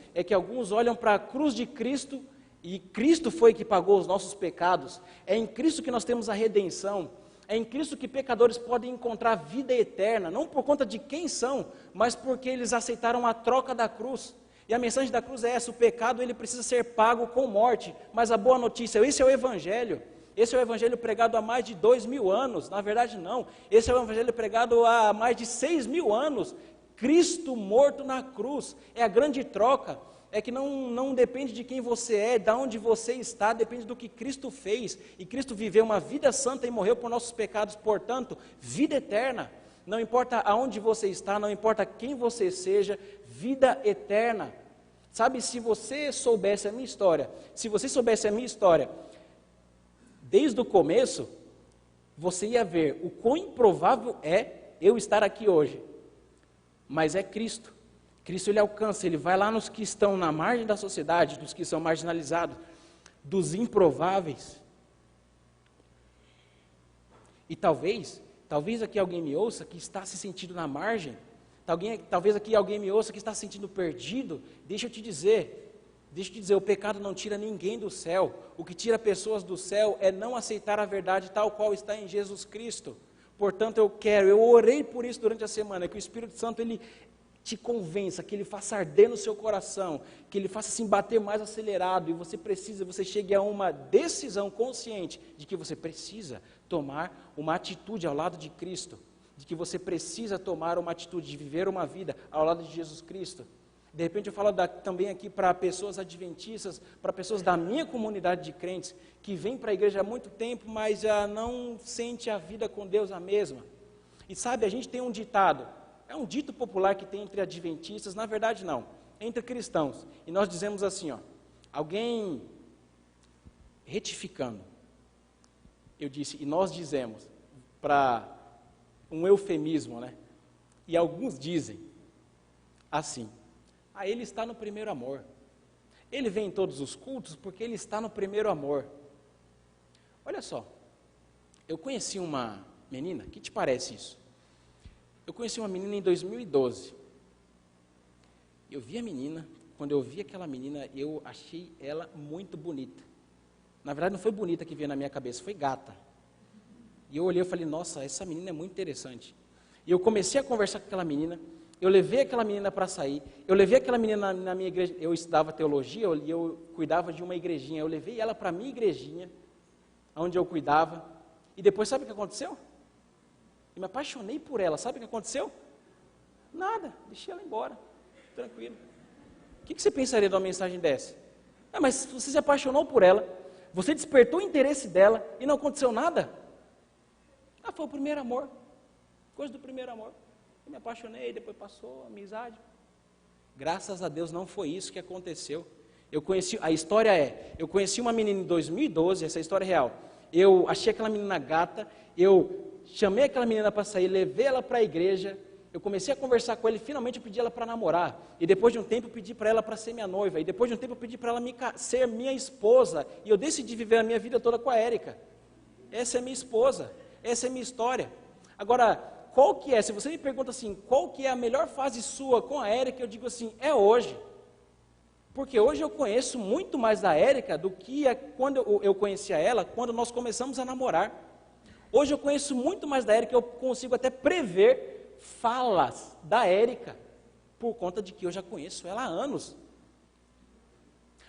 S5: olham para a cruz de Cristo e Cristo foi que pagou os nossos pecados. É em Cristo que nós temos a redenção. É em Cristo que pecadores podem encontrar vida eterna, não por conta de quem são, mas porque eles aceitaram a troca da cruz. E a mensagem da cruz é essa: o pecado ele precisa ser pago com morte. Mas a boa notícia, esse é o Evangelho. Esse é o Evangelho pregado há mais de 2.000 anos. Na verdade não, esse é o Evangelho pregado há mais de 6.000 anos. Cristo morto na cruz, é a grande troca. É que não depende de quem você é, de onde você está, depende do que Cristo fez. E Cristo viveu uma vida santa e morreu por nossos pecados, portanto, vida eterna. Não importa aonde você está, não importa quem você seja, vida eterna. Sabe, se você soubesse a minha história, desde o começo, você ia ver o quão improvável é eu estar aqui hoje. Mas é Cristo. Cristo ele alcança, ele vai lá nos que estão na margem da sociedade, dos que são marginalizados, dos improváveis. E talvez aqui alguém me ouça que está se sentindo na margem, talvez aqui alguém me ouça que está se sentindo perdido. Deixa eu te dizer, o pecado não tira ninguém do céu. O que tira pessoas do céu é não aceitar a verdade tal qual está em Jesus Cristo. Portanto, eu orei por isso durante a semana, que o Espírito Santo, ele te convença, que ele faça arder no seu coração, que ele faça assim bater mais acelerado, e você chegue a uma decisão consciente de que você precisa tomar uma atitude ao lado de Cristo, de que você precisa tomar uma atitude de viver uma vida ao lado de Jesus Cristo. De repente eu falo também aqui para pessoas adventistas, para pessoas da minha comunidade de crentes, que vêm para a igreja há muito tempo, mas já não sente a vida com Deus a mesma. E sabe, a gente tem um ditado, é um dito popular que tem entre adventistas, na verdade não, entre cristãos. E nós dizemos assim, alguém retificando, e nós dizemos, para um eufemismo, né? E alguns dizem assim: ele está no primeiro amor. Ele vem em todos os cultos porque ele está no primeiro amor. Olha só, eu conheci uma menina, que te parece isso? Eu conheci uma menina em 2012. Eu vi a menina, quando eu vi aquela menina, eu achei ela muito bonita. Na verdade não foi bonita que veio na minha cabeça, foi gata. E eu olhei e falei, nossa, essa menina é muito interessante. E eu comecei a conversar com aquela menina. Eu levei aquela menina para sair, eu levei aquela menina na minha igreja, eu estudava teologia, eu cuidava de uma igrejinha, eu levei ela para a minha igrejinha, onde eu cuidava, e depois sabe o que aconteceu? Eu me apaixonei por ela, sabe o que aconteceu? Nada, deixei ela embora, tranquilo. O que você pensaria de uma mensagem dessa? Mas você se apaixonou por ela, você despertou o interesse dela e não aconteceu nada? Foi o primeiro amor, coisa do primeiro amor. Eu me apaixonei, depois passou a amizade. Graças a Deus não foi isso que aconteceu. A história eu conheci uma menina em 2012, essa história é real. Eu achei aquela menina gata, eu chamei aquela menina para sair, levei ela para a igreja, eu comecei a conversar com ela e finalmente eu pedi ela para namorar. E depois de um tempo eu pedi para ela para ser minha noiva. E depois de um tempo eu pedi para ela ser minha esposa. E eu decidi viver a minha vida toda com a Érica. Essa é minha esposa, essa é minha história. Agora, qual que é? Se você me pergunta assim, qual que é a melhor fase sua com a Érica, eu digo assim, é hoje. Porque hoje eu conheço muito mais da Érica do que quando eu conhecia ela, quando nós começamos a namorar. Hoje eu conheço muito mais da Érica, eu consigo até prever falas da Érica, por conta de que eu já conheço ela há anos.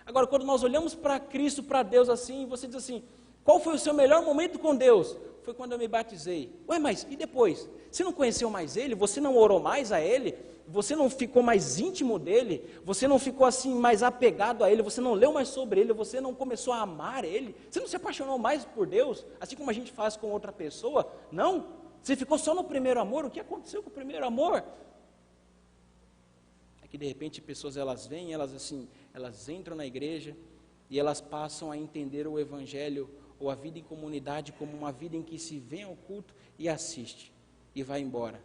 S5: Agora, quando nós olhamos para Cristo, para Deus assim, você diz assim, qual foi o seu melhor momento com Deus? Foi quando eu me batizei. Ué, mas e depois? Você não conheceu mais Ele? Você não orou mais a Ele? Você não ficou mais íntimo dEle? Você não ficou assim mais apegado a Ele? Você não leu mais sobre Ele? Você não começou a amar Ele? Você não se apaixonou mais por Deus? Assim como a gente faz com outra pessoa? Não? Você ficou só no primeiro amor? O que aconteceu com o primeiro amor? É que de repente pessoas elas vêm, elas entram na igreja e elas passam a entender o evangelho ou a vida em comunidade como uma vida em que se vem ao culto e assiste e vai embora.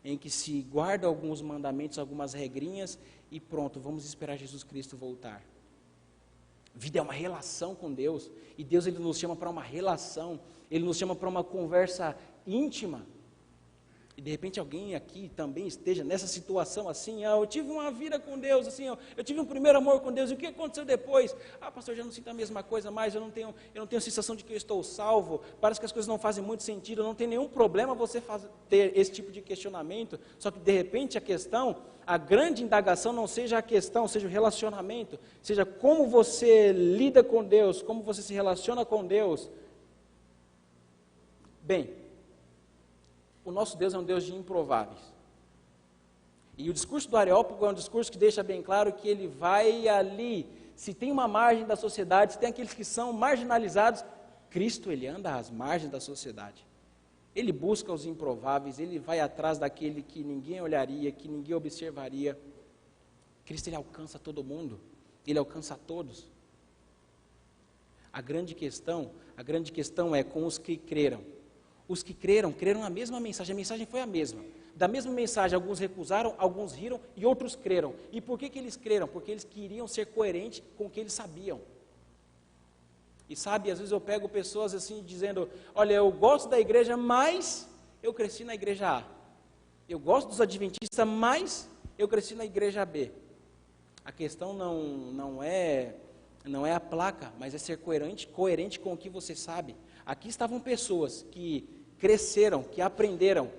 S5: Em que se guarda alguns mandamentos, algumas regrinhas e pronto, vamos esperar Jesus Cristo voltar. Vida é uma relação com Deus e Deus ele nos chama para uma relação, Ele nos chama para uma conversa íntima. E de repente alguém aqui também esteja nessa situação assim, eu tive uma vida com Deus, assim, eu tive um primeiro amor com Deus, e o que aconteceu depois? Pastor, eu já não sinto a mesma coisa mais, eu não tenho a sensação de que eu estou salvo, parece que as coisas não fazem muito sentido, não tem nenhum problema você ter esse tipo de questionamento, só que de repente a grande indagação não seja a questão, seja o relacionamento, seja como você lida com Deus, como você se relaciona com Deus. Bem, o nosso Deus é um Deus de improváveis. E o discurso do Areópago é um discurso que deixa bem claro que ele vai ali, se tem uma margem da sociedade, se tem aqueles que são marginalizados, Cristo ele anda às margens da sociedade. Ele busca os improváveis, ele vai atrás daquele que ninguém olharia, que ninguém observaria. Cristo ele alcança todo mundo, ele alcança todos. A grande questão é com os que creram. Os que creram na mesma mensagem, a mensagem foi a mesma. Da mesma mensagem, alguns recusaram, alguns riram e outros creram. E por que eles creram? Porque eles queriam ser coerentes com o que eles sabiam. E sabe, às vezes eu pego pessoas assim, dizendo, olha, eu gosto da igreja, mas eu cresci na igreja A. Eu gosto dos adventistas, mas eu cresci na igreja B. A questão não é a placa, mas é ser coerente com o que você sabe. Aqui estavam pessoas que cresceram, que aprenderam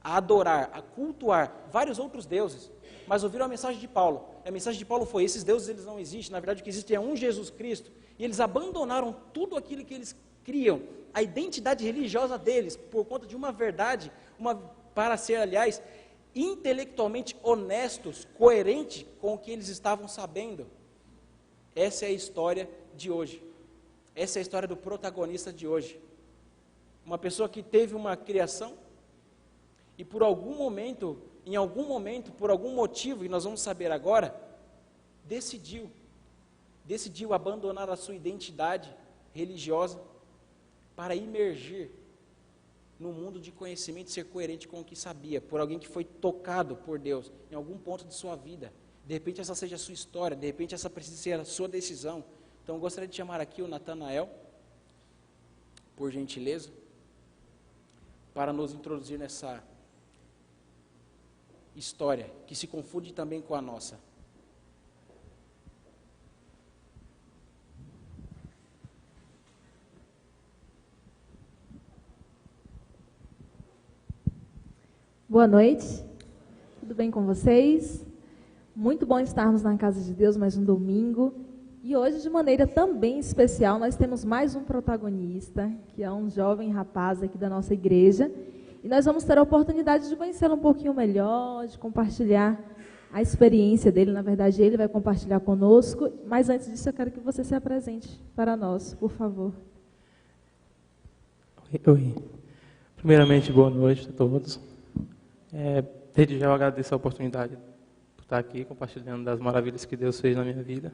S5: a adorar, a cultuar vários outros deuses, mas ouviram a mensagem de Paulo. E a mensagem de Paulo foi, esses deuses eles não existem, na verdade o que existe é um Jesus Cristo. E eles abandonaram tudo aquilo que eles criam, a identidade religiosa deles, por conta de uma verdade, para ser, aliás, intelectualmente honestos, coerente com o que eles estavam sabendo. Essa é a história de hoje. Essa é a história do protagonista de hoje. Uma pessoa que teve uma criação e por algum momento, por algum motivo, e nós vamos saber agora, decidiu abandonar a sua identidade religiosa para imergir no mundo de conhecimento e ser coerente com o que sabia, por alguém que foi tocado por Deus em algum ponto de sua vida. De repente essa seja a sua história, de repente essa precisa ser a sua decisão. Então eu gostaria de chamar aqui o Natanael, por gentileza, para nos introduzir nessa história, que se confunde também com a nossa.
S6: Boa noite, tudo bem com vocês? Muito bom estarmos na casa de Deus mais um domingo. E hoje, de maneira também especial, nós temos mais um protagonista, que é um jovem rapaz aqui da nossa igreja. E nós vamos ter a oportunidade de conhecê-lo um pouquinho melhor, de compartilhar a experiência dele. Na verdade, ele vai compartilhar conosco. Mas antes disso, eu quero que você se apresente para nós, por favor.
S7: Oi. Primeiramente, boa noite a todos. Desde já eu agradeço a oportunidade por estar aqui compartilhando das maravilhas que Deus fez na minha vida.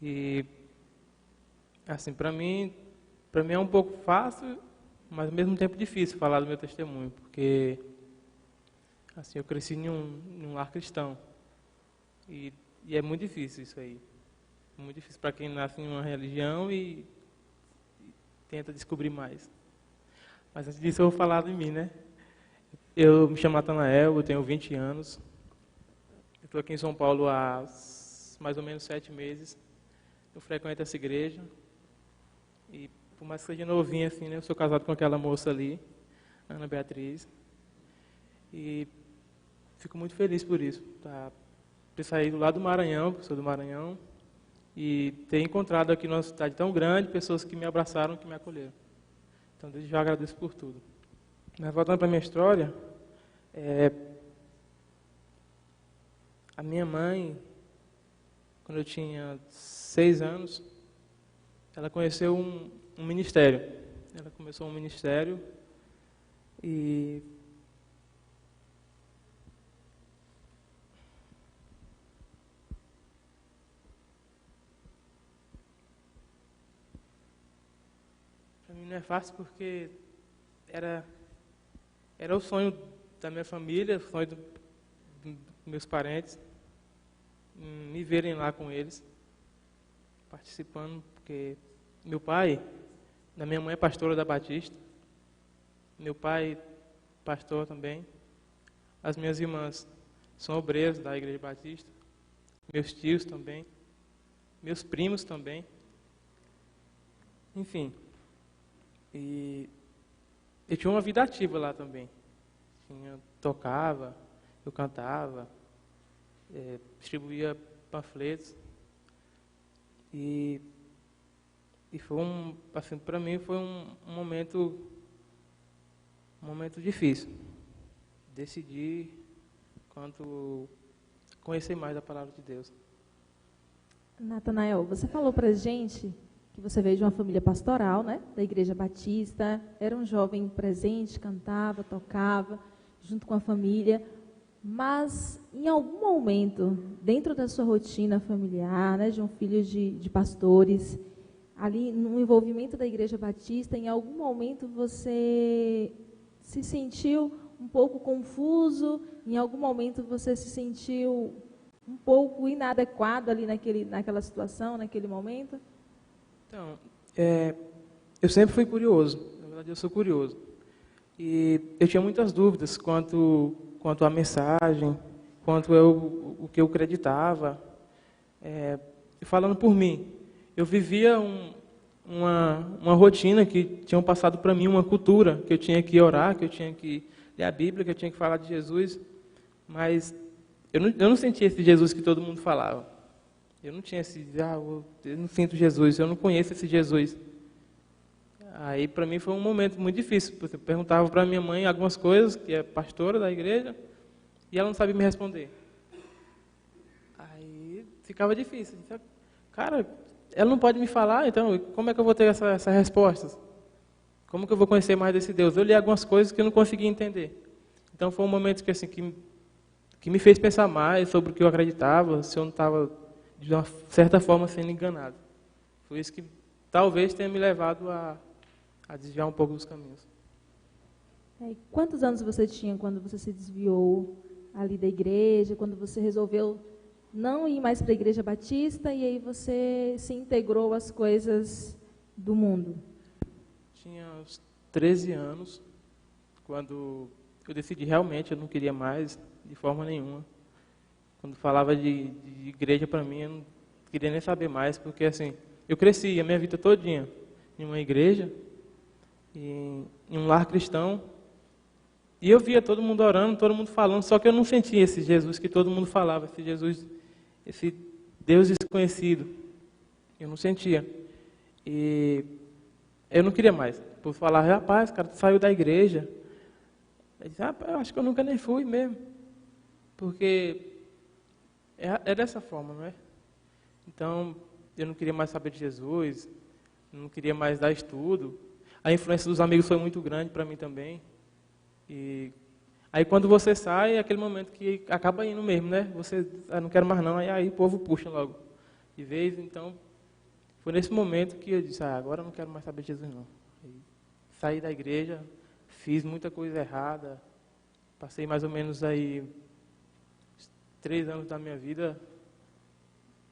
S7: E, assim, para mim é um pouco fácil, mas ao mesmo tempo difícil falar do meu testemunho, porque assim, eu cresci em um lar cristão. E é muito difícil isso aí. Muito difícil para quem nasce em uma religião e tenta descobrir mais. Mas antes disso eu vou falar de mim, né? Eu me chamo Natanael, eu tenho 20 anos. Eu estou aqui em São Paulo há mais ou menos 7 meses. Eu frequento essa igreja. E por mais que seja novinha assim, né? Eu sou casado com aquela moça ali, Ana Beatriz. E fico muito feliz por isso, tá? Ter saído lá do Maranhão, porque sou do Maranhão, e ter encontrado aqui numa cidade tão grande pessoas que me abraçaram, que me acolheram. Então, desde já agradeço por tudo. Mas voltando para a minha história, a minha mãe, quando eu tinha 6 anos, ela conheceu um ministério. Ela começou um ministério e para mim não é fácil porque era o sonho da minha família, o sonho dos meus parentes, me verem lá com eles, participando, porque meu pai, da minha mãe é pastora da Batista, meu pai pastor também, as minhas irmãs são obreiras da Igreja Batista, meus tios também, meus primos também, enfim. E eu tinha uma vida ativa lá também. Tocava, eu cantava, distribuía panfletos. E foi assim, para mim foi um momento difícil. Decidir quanto conhecer mais da palavra de Deus.
S6: Natanael, você falou para a gente que você veio de uma família pastoral, né, da Igreja Batista, era um jovem presente, cantava, tocava, junto com a família, mas em algum momento, dentro da sua rotina familiar, né, de um filho de pastores, ali no envolvimento da Igreja Batista, em algum momento você se sentiu um pouco confuso, em algum momento você se sentiu um pouco inadequado ali naquela situação, naquele momento?
S7: Então, eu sempre fui curioso, na verdade eu sou curioso. E eu tinha muitas dúvidas quanto à mensagem, quanto o que eu acreditava. Falando por mim, eu vivia uma rotina que tinham passado para mim, uma cultura, que eu tinha que orar, que eu tinha que ler a Bíblia, que eu tinha que falar de Jesus, mas eu não sentia esse Jesus que todo mundo falava. Eu não tinha eu não sinto Jesus, eu não conheço esse Jesus. Aí, para mim, foi um momento muito difícil. Eu perguntava para minha mãe algumas coisas, que é pastora da igreja, e ela não sabia me responder. Aí, ficava difícil. Cara, ela não pode me falar, então, como é que eu vou ter essas respostas? Como que eu vou conhecer mais desse Deus? Eu li algumas coisas que eu não conseguia entender. Então, foi um momento que, assim, que me fez pensar mais sobre o que eu acreditava, se eu não estava, de uma certa forma, sendo enganado. Foi isso que talvez tenha me levado a desviar um pouco dos caminhos.
S6: Quantos anos você tinha quando você se desviou ali da igreja, quando você resolveu não ir mais para a Igreja Batista e aí você se integrou às coisas do mundo?
S7: Tinha uns 13 anos, quando eu decidi realmente, eu não queria mais, de forma nenhuma. Quando falava de igreja para mim, eu não queria nem saber mais, porque assim, eu cresci a minha vida todinha em uma igreja, em um lar cristão, e eu via todo mundo orando, todo mundo falando, só que eu não sentia esse Jesus que todo mundo falava, esse Jesus, esse Deus desconhecido. Eu não sentia. E eu não queria mais. Por falar, rapaz, cara, tu saiu da igreja. Eu disse, eu acho que eu nunca nem fui mesmo. Porque é dessa forma, não é? Então, eu não queria mais saber de Jesus, não queria mais dar estudo. A influência dos amigos foi muito grande para mim também. E aí, quando você sai, é aquele momento que acaba indo mesmo, né? Você, não quero mais não, aí o povo puxa logo. De vez, então, Foi nesse momento que eu disse, agora eu não quero mais saber de Jesus, não. Aí, saí da igreja, fiz muita coisa errada, passei mais ou menos aí 3 anos da minha vida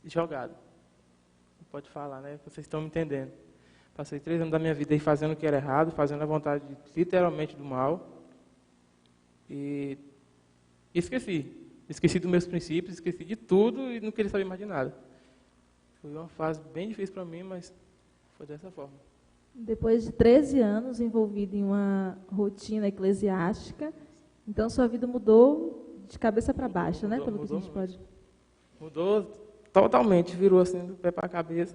S7: jogado. Não pode falar, né? Vocês estão me entendendo. Passei 3 anos da minha vida aí fazendo o que era errado, fazendo a vontade literalmente do mal. E esqueci dos meus princípios, esqueci de tudo e não queria saber mais de nada. Foi uma fase bem difícil para mim, mas foi dessa forma.
S6: Depois de 13 anos envolvido em uma rotina eclesiástica, então sua vida mudou de cabeça para baixo, né? Pelo que a gente pode.
S7: Mudou totalmente, virou assim do pé para a cabeça.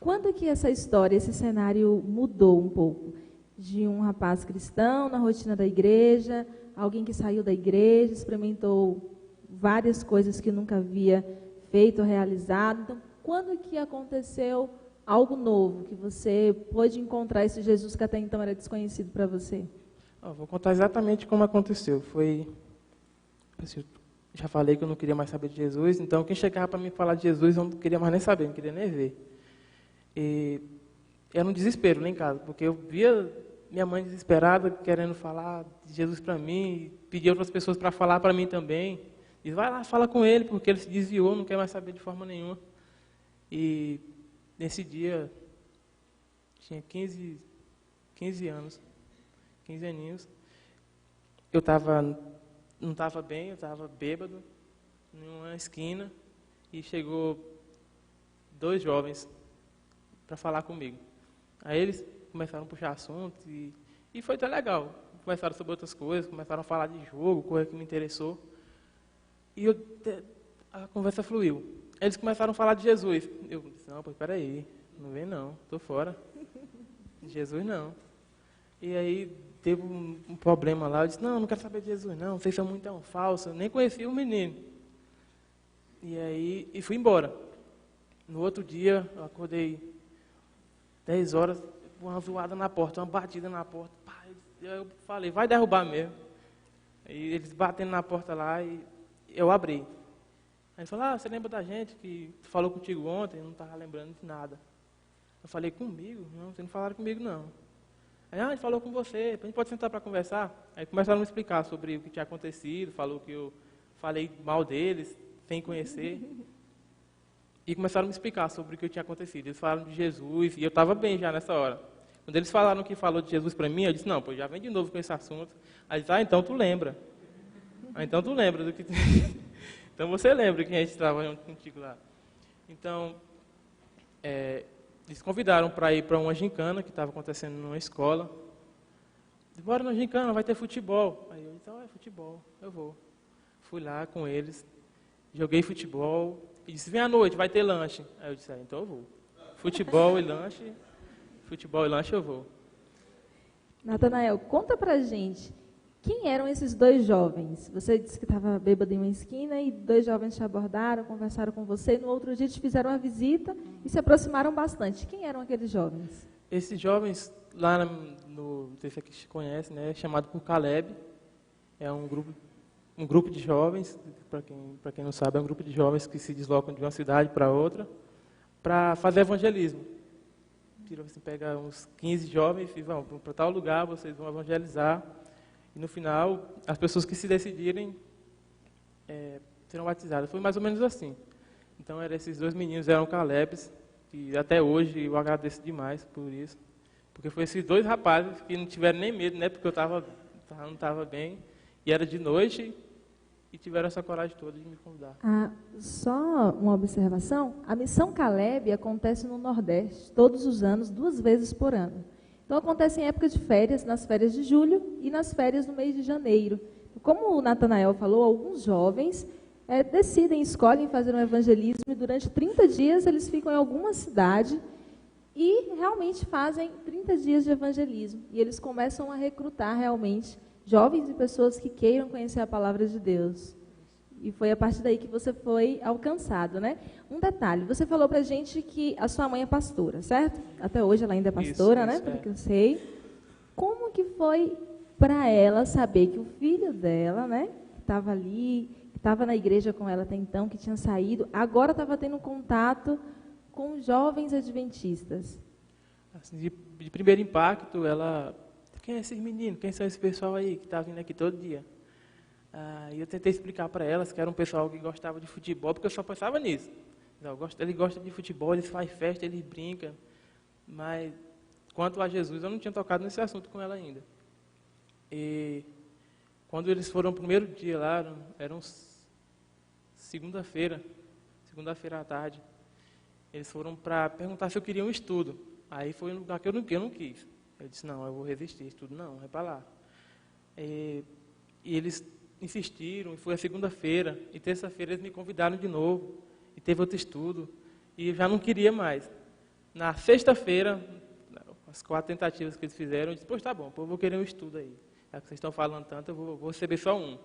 S6: Quando que essa história, esse cenário mudou um pouco? De um rapaz cristão na rotina da igreja, alguém que saiu da igreja, experimentou várias coisas que nunca havia feito ou realizado. Então, quando que aconteceu algo novo, que você pôde encontrar esse Jesus que até então era desconhecido para você?
S7: Vou contar exatamente como aconteceu. Foi, assim, já falei que eu não queria mais saber de Jesus, então quem chegava para mim falar de Jesus eu não queria mais nem saber, não queria nem ver. E era um desespero lá em casa, porque eu via minha mãe desesperada, querendo falar de Jesus para mim, pedir outras pessoas para falar para mim também. Diz, vai lá, fala com ele, porque ele se desviou, não quer mais saber de forma nenhuma. E nesse dia, tinha 15 anos, 15 aninhos, eu não estava bem, eu estava bêbado, numa esquina, e chegou 2 jovens para falar comigo. Aí eles começaram a puxar assunto e foi até legal. Começaram sobre outras coisas, começaram a falar de jogo, coisa que me interessou. E a conversa fluiu. Eles começaram a falar de Jesus. Eu disse, não, espera aí, não vem não, estou fora. De Jesus não. E aí teve um problema lá, eu disse, não quero saber de Jesus não, vocês são muito tão falsos, nem conhecia o menino. E fui embora. No outro dia, eu acordei 10 horas, uma zoada na porta, uma batida na porta. Eu falei, vai derrubar mesmo. E eles batendo na porta lá e eu abri. Aí ele falou, você lembra da gente que falou contigo ontem? Eu não estava lembrando de nada. Eu falei, comigo? Não, vocês não falaram comigo não. Aí, a gente falou com você, a gente pode sentar para conversar? Aí começaram a me explicar sobre o que tinha acontecido, falou que eu falei mal deles, sem conhecer. E começaram a me explicar sobre o que tinha acontecido. Eles falaram de Jesus, e eu estava bem já nessa hora. Quando eles falaram que falou de Jesus para mim, eu disse, não, já vem de novo com esse assunto. Aí eles, então tu lembra. Então tu lembra do que... Então você lembra que a gente estava junto contigo lá. Então, eles convidaram para ir para uma gincana que estava acontecendo numa escola. Bora na gincana, vai ter futebol. Aí eu disse, futebol, eu vou. Fui lá com eles, joguei futebol. E disse, vem à noite, vai ter lanche. Aí eu disse, então eu vou. Futebol e lanche eu vou.
S6: Natanael, conta pra gente, quem eram esses 2 jovens? Você disse que estava bêbado em uma esquina e 2 jovens te abordaram, conversaram com você, e no outro dia te fizeram uma visita e se aproximaram bastante. Quem eram aqueles jovens?
S7: Esses jovens, lá não sei se você conhece, né, chamado por Caleb, é um grupo de jovens, para quem não sabe, é um grupo de jovens que se deslocam de uma cidade para outra para fazer evangelismo. Assim, pega uns 15 jovens e vão para tal lugar, vocês vão evangelizar. E no final, as pessoas que se decidirem serão batizadas. Foi mais ou menos assim. Então, esses 2 meninos eram Calebs, e até hoje eu agradeço demais por isso. Porque foi esses 2 rapazes que não tiveram nem medo, né, porque eu não estava bem, e era de noite, e tiveram essa coragem toda de me convidar.
S6: Só uma observação, a Missão Caleb acontece no Nordeste, todos os anos, 2 vezes por ano. Então, acontece em época de férias, nas férias de julho e nas férias no mês de janeiro. Como o Natanael falou, alguns jovens escolhem fazer um evangelismo e durante 30 dias eles ficam em alguma cidade e realmente fazem 30 dias de evangelismo. E eles começam a recrutar realmente jovens e pessoas que queiram conhecer a palavra de Deus. E foi a partir daí que você foi alcançado, né? Um detalhe, você falou pra gente que a sua mãe é pastora, certo? Até hoje ela ainda é pastora, né? Pelo que eu sei. Como que foi para ela saber que o filho dela, né? Que estava ali, que estava na igreja com ela até então, que tinha saído, agora estava tendo contato com jovens adventistas?
S7: Assim, de primeiro impacto, ela... Quem é esses meninos? Quem são esse pessoal aí que está vindo aqui todo dia? E eu tentei explicar para elas que era um pessoal que gostava de futebol, porque eu só pensava nisso. Ele gosta de futebol, eles fazem festa, eles brincam. Mas, quanto a Jesus, eu não tinha tocado nesse assunto com ela ainda. E quando eles foram no primeiro dia lá, era segunda-feira à tarde, eles foram para perguntar se eu queria um estudo. Aí foi um lugar que eu não quis. Eu disse, não, eu vou resistir, estudo não, vai para lá. E eles insistiram, e foi a segunda-feira, e terça-feira eles me convidaram de novo, e teve outro estudo, e eu já não queria mais. Na sexta-feira, as 4 tentativas que eles fizeram, eu disse, pois tá bom, eu vou querer um estudo aí. Já que vocês estão falando tanto, eu vou receber só um.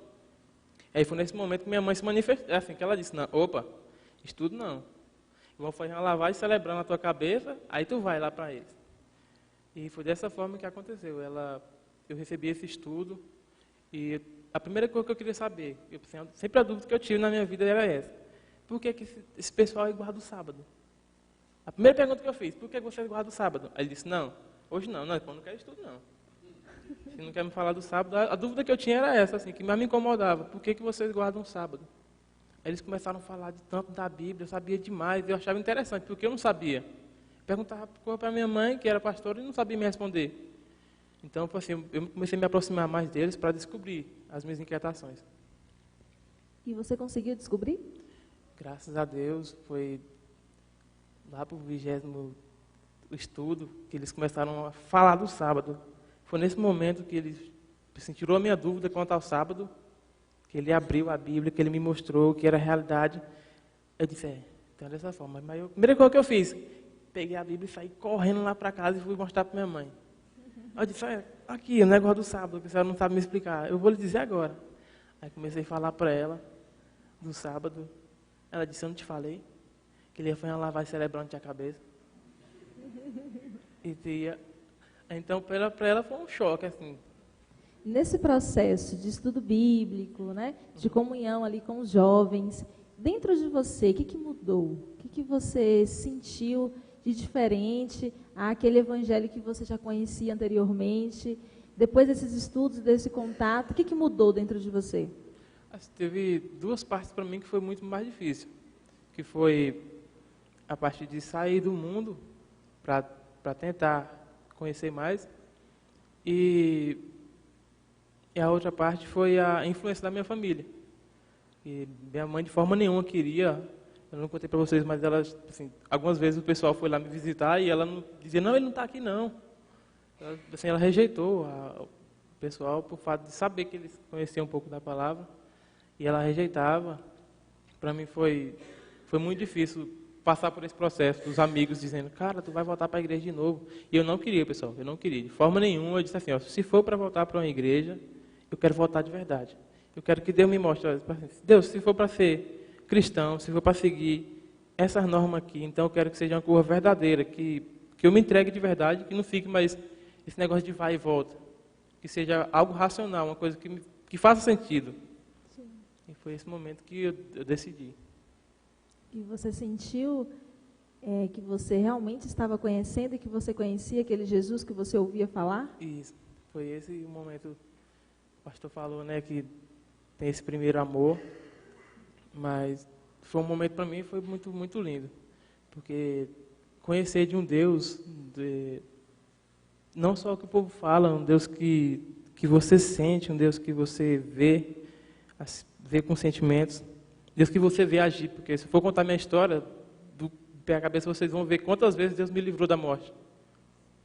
S7: Aí foi nesse momento que minha mãe se manifestou, assim, que ela disse, não, opa, estudo não. Vão fazer uma lavagem celebrando na tua cabeça, aí tu vai lá para eles. E foi dessa forma que aconteceu. Eu recebi esse estudo, e a primeira coisa que eu queria saber, sempre a dúvida que eu tive na minha vida era essa. Por que esse pessoal guarda o sábado? A primeira pergunta que eu fiz, por que vocês guardam o sábado? Aí ele disse, não, hoje não, eu não quero estudo não. Se não quer me falar do sábado, a dúvida que eu tinha era essa, assim, que mais me incomodava. Por que vocês guardam o sábado? Aí eles começaram a falar de tanto da Bíblia, eu sabia demais, eu achava interessante, porque eu não sabia. Perguntava para minha mãe, que era pastora, e não sabia me responder. Então, foi assim, eu comecei a me aproximar mais deles para descobrir as minhas inquietações.
S6: E você conseguiu descobrir?
S7: Graças a Deus, foi lá para o 20º estudo que eles começaram a falar do sábado. Foi nesse momento que ele tirou a minha dúvida quanto ao sábado, que ele abriu a Bíblia, que ele me mostrou que era realidade. Eu disse, então é dessa forma. Mas a primeira coisa que eu fiz, peguei a Bíblia e saí correndo lá para casa e fui mostrar para minha mãe. Eu disse, aqui, o negócio do sábado, que a senhora não sabe me explicar. Eu vou lhe dizer agora. Aí comecei a falar para ela do sábado. Ela disse, eu não te falei? Que ele ia fazer uma lavagem cerebral na cabeça. Então, para ela foi um choque, assim.
S6: Nesse processo de estudo bíblico, né, de comunhão ali com os jovens, dentro de você, o que mudou? O que você sentiu de diferente àquele evangelho que você já conhecia anteriormente? Depois desses estudos, desse contato, o que mudou dentro de você?
S7: Teve 2 partes para mim que foi muito mais difícil, que foi a parte de sair do mundo para tentar conhecer mais, e a outra parte foi a influência da minha família. E minha mãe de forma nenhuma queria, eu não contei para vocês, mas ela, assim, algumas vezes o pessoal foi lá me visitar e ela dizia, não, ele não está aqui não. Ela rejeitou o pessoal por fato de saber que eles conheciam um pouco da palavra, e ela rejeitava. Para mim foi muito difícil passar por esse processo dos amigos dizendo, cara, tu vai voltar para a igreja de novo. E eu não queria, pessoal, eu não queria. De forma nenhuma, eu disse assim, se for para voltar para uma igreja, eu quero voltar de verdade. Eu quero que Deus me mostre, Deus, se for para ser cristão, se for para seguir essas normas aqui, então eu quero que seja uma coisa verdadeira, que eu me entregue de verdade, que não fique mais esse negócio de vai e volta. Que seja algo racional, uma coisa que faça sentido. Sim. E foi esse momento que eu decidi.
S6: E você sentiu que você realmente estava conhecendo e que você conhecia aquele Jesus que você ouvia falar?
S7: Isso. Foi esse o momento, o pastor falou, né, que tem esse primeiro amor, mas foi um momento para mim, foi muito, muito lindo. Porque conhecer de um Deus, não só o que o povo fala, um Deus que você sente, um Deus que você vê com sentimentos, Deus que você vê agir, porque se for contar minha história, do pé à cabeça vocês vão ver quantas vezes Deus me livrou da morte.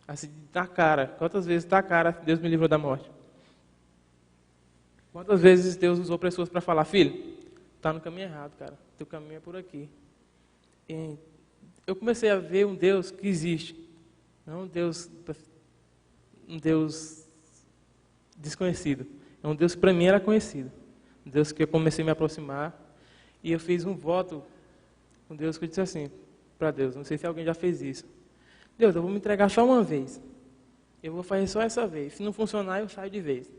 S7: Assim, na cara, quantas vezes na cara Deus me livrou da morte. Quantas vezes Deus usou pessoas para falar, filho, está no caminho errado, cara, teu caminho é por aqui. E eu comecei a ver um Deus que existe, não um Deus desconhecido, é um Deus que para mim era conhecido, um Deus que eu comecei a me aproximar. E eu fiz um voto com Deus que eu disse assim, para Deus, não sei se alguém já fez isso. Deus, eu vou me entregar só uma vez. Eu vou fazer só essa vez. Se não funcionar, eu saio de vez.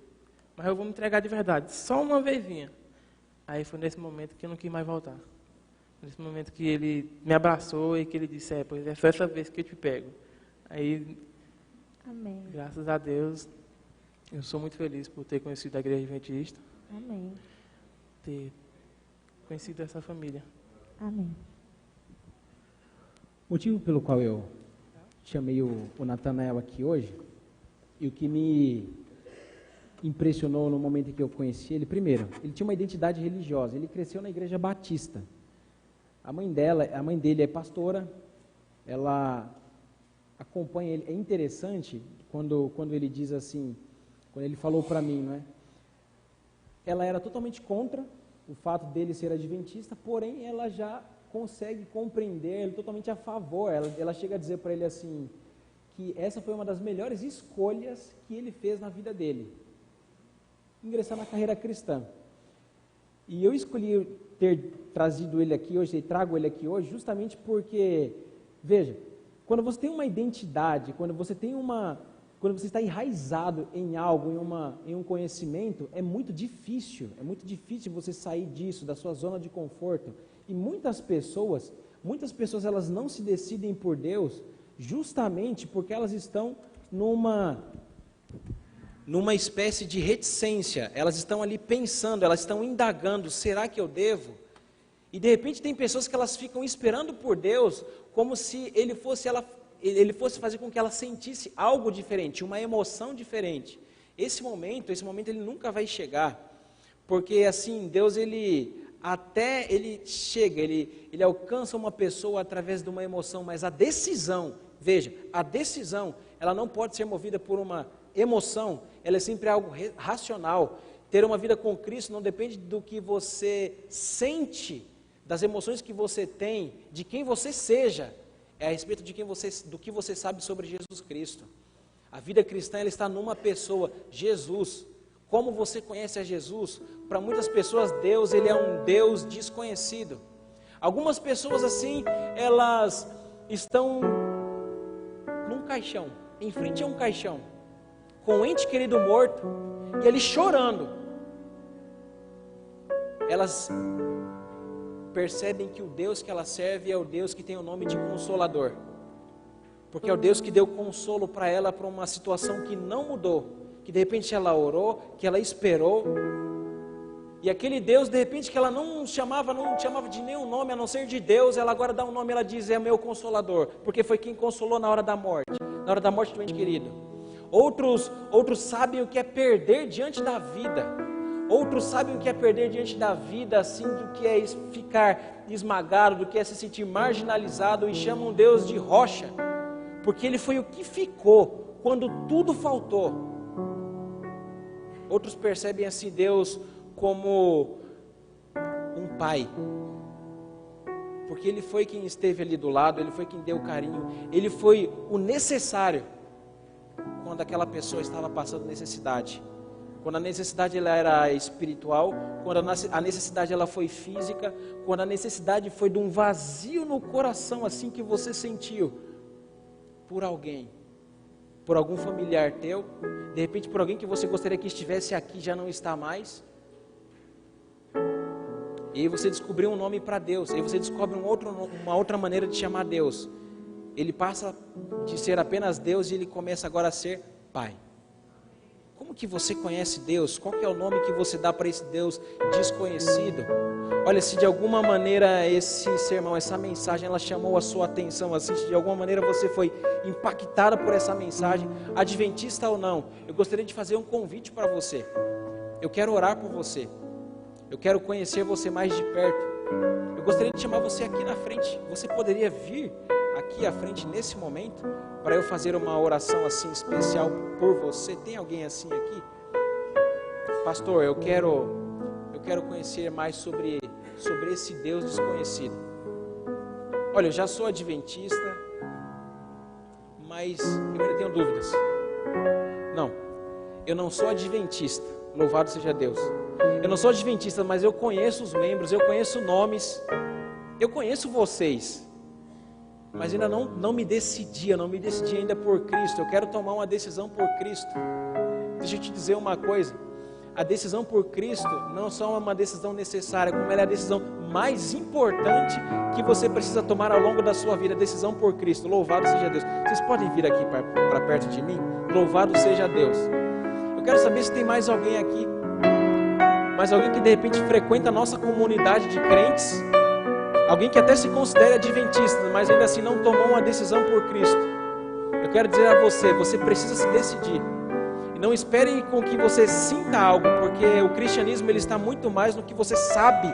S7: Mas eu vou me entregar de verdade, só uma vezinha. Aí foi nesse momento que eu não quis mais voltar. Nesse momento que ele me abraçou e que ele disse, pois é só essa vez que eu te pego. Aí,
S4: Amém.
S7: graças a Deus, eu sou muito feliz por ter conhecido a Igreja Adventista,
S4: Amém.
S7: ter conhecido essa família.
S4: Amém.
S5: O motivo pelo qual eu chamei o Natanael aqui hoje, e o que me impressionou no momento em que eu conheci ele, primeiro, ele tinha uma identidade religiosa, ele cresceu na igreja batista. A mãe dele é pastora, ela acompanha ele. É interessante quando ele diz assim, quando ele falou para mim, não é? Ela era totalmente contra o fato dele ser adventista, porém ela já consegue compreender, ele totalmente a favor. Ela chega a dizer para ele assim, que essa foi uma das melhores escolhas que ele fez na vida dele, ingressar na carreira cristã. E eu escolhi ter trazido ele aqui hoje, e trago ele aqui hoje, justamente porque, veja, quando você tem uma identidade, quando você está enraizado em algo, em um conhecimento, é muito difícil você sair disso, da sua zona de conforto. E muitas pessoas elas não se decidem por Deus, justamente porque elas estão numa espécie de reticência, elas estão ali pensando, elas estão indagando, será que eu devo? E de repente tem pessoas que elas ficam esperando por Deus, como se ele fosse fazer com que ela sentisse algo diferente, uma emoção diferente. Esse momento ele nunca vai chegar, porque assim, Deus ele chega, ele alcança uma pessoa através de uma emoção, mas a decisão, veja, a decisão, ela não pode ser movida por uma emoção, ela é sempre algo racional. Ter uma vida com Cristo não depende do que você sente, das emoções que você tem, de quem você seja, é a respeito do que você sabe sobre Jesus Cristo. A vida cristã ela está numa pessoa, Jesus. Como você conhece a Jesus? Para muitas pessoas, Deus ele é um Deus desconhecido. Algumas pessoas assim, elas estão num caixão, em frente a um caixão, com um ente querido morto, e ele chorando. Elas percebem que o Deus que ela serve é o Deus que tem o nome de Consolador, porque é o Deus que deu consolo para ela, para uma situação que não mudou, que de repente ela orou, que ela esperou, e aquele Deus de repente que ela não chamava de nenhum nome a não ser de Deus, ela agora dá um nome, ela diz, é meu Consolador, porque foi quem consolou na hora da morte do ente querido. Outros sabem o que é perder diante da vida. Outros sabem o que é perder diante da vida, assim, do que é ficar esmagado, do que é se sentir marginalizado, e chamam Deus de rocha, porque Ele foi o que ficou quando tudo faltou. Outros percebem assim Deus como um pai, porque Ele foi quem esteve ali do lado, Ele foi quem deu carinho, Ele foi o necessário quando aquela pessoa estava passando necessidade. Quando a necessidade ela era espiritual, quando a necessidade ela foi física, quando a necessidade foi de um vazio no coração, assim que você sentiu, por alguém, por algum familiar teu, de repente por alguém que você gostaria que estivesse aqui, já não está mais, e aí você descobriu um nome para Deus, aí você descobre uma outra maneira de chamar Deus, ele passa de ser apenas Deus e ele começa agora a ser Pai. Como que você conhece Deus? Qual que é o nome que você dá para esse Deus desconhecido? Olha, se de alguma maneira esse sermão, essa mensagem, ela chamou a sua atenção, assim, se de alguma maneira você foi impactada por essa mensagem, adventista ou não, eu gostaria de fazer um convite para você. Eu quero orar por você. Eu quero conhecer você mais de perto. Eu gostaria de chamar você aqui na frente. Você poderia vir aqui à frente nesse momento para eu fazer uma oração assim especial por você? Tem alguém assim aqui? Pastor, eu quero conhecer mais sobre esse Deus desconhecido. Olha, eu já sou adventista, mas eu ainda tenho dúvidas. Não, eu não sou adventista, louvado seja Deus. Eu não sou adventista, mas eu conheço os membros, eu conheço nomes, eu conheço vocês, mas ainda não me decidi ainda por Cristo. Eu quero tomar uma decisão por Cristo. Deixa eu te dizer uma coisa, a decisão por Cristo não só é uma decisão necessária, como ela é a decisão mais importante que você precisa tomar ao longo da sua vida, a decisão por Cristo. Louvado seja Deus. Vocês podem vir aqui para perto de mim? Louvado seja Deus. Eu quero saber se tem mais alguém aqui, mais alguém que de repente frequenta a nossa comunidade de crentes, alguém que até se considera adventista, mas ainda assim não tomou uma decisão por Cristo. Eu quero dizer a você, você precisa se decidir. E não espere com que você sinta algo, porque o cristianismo ele está muito mais no que você sabe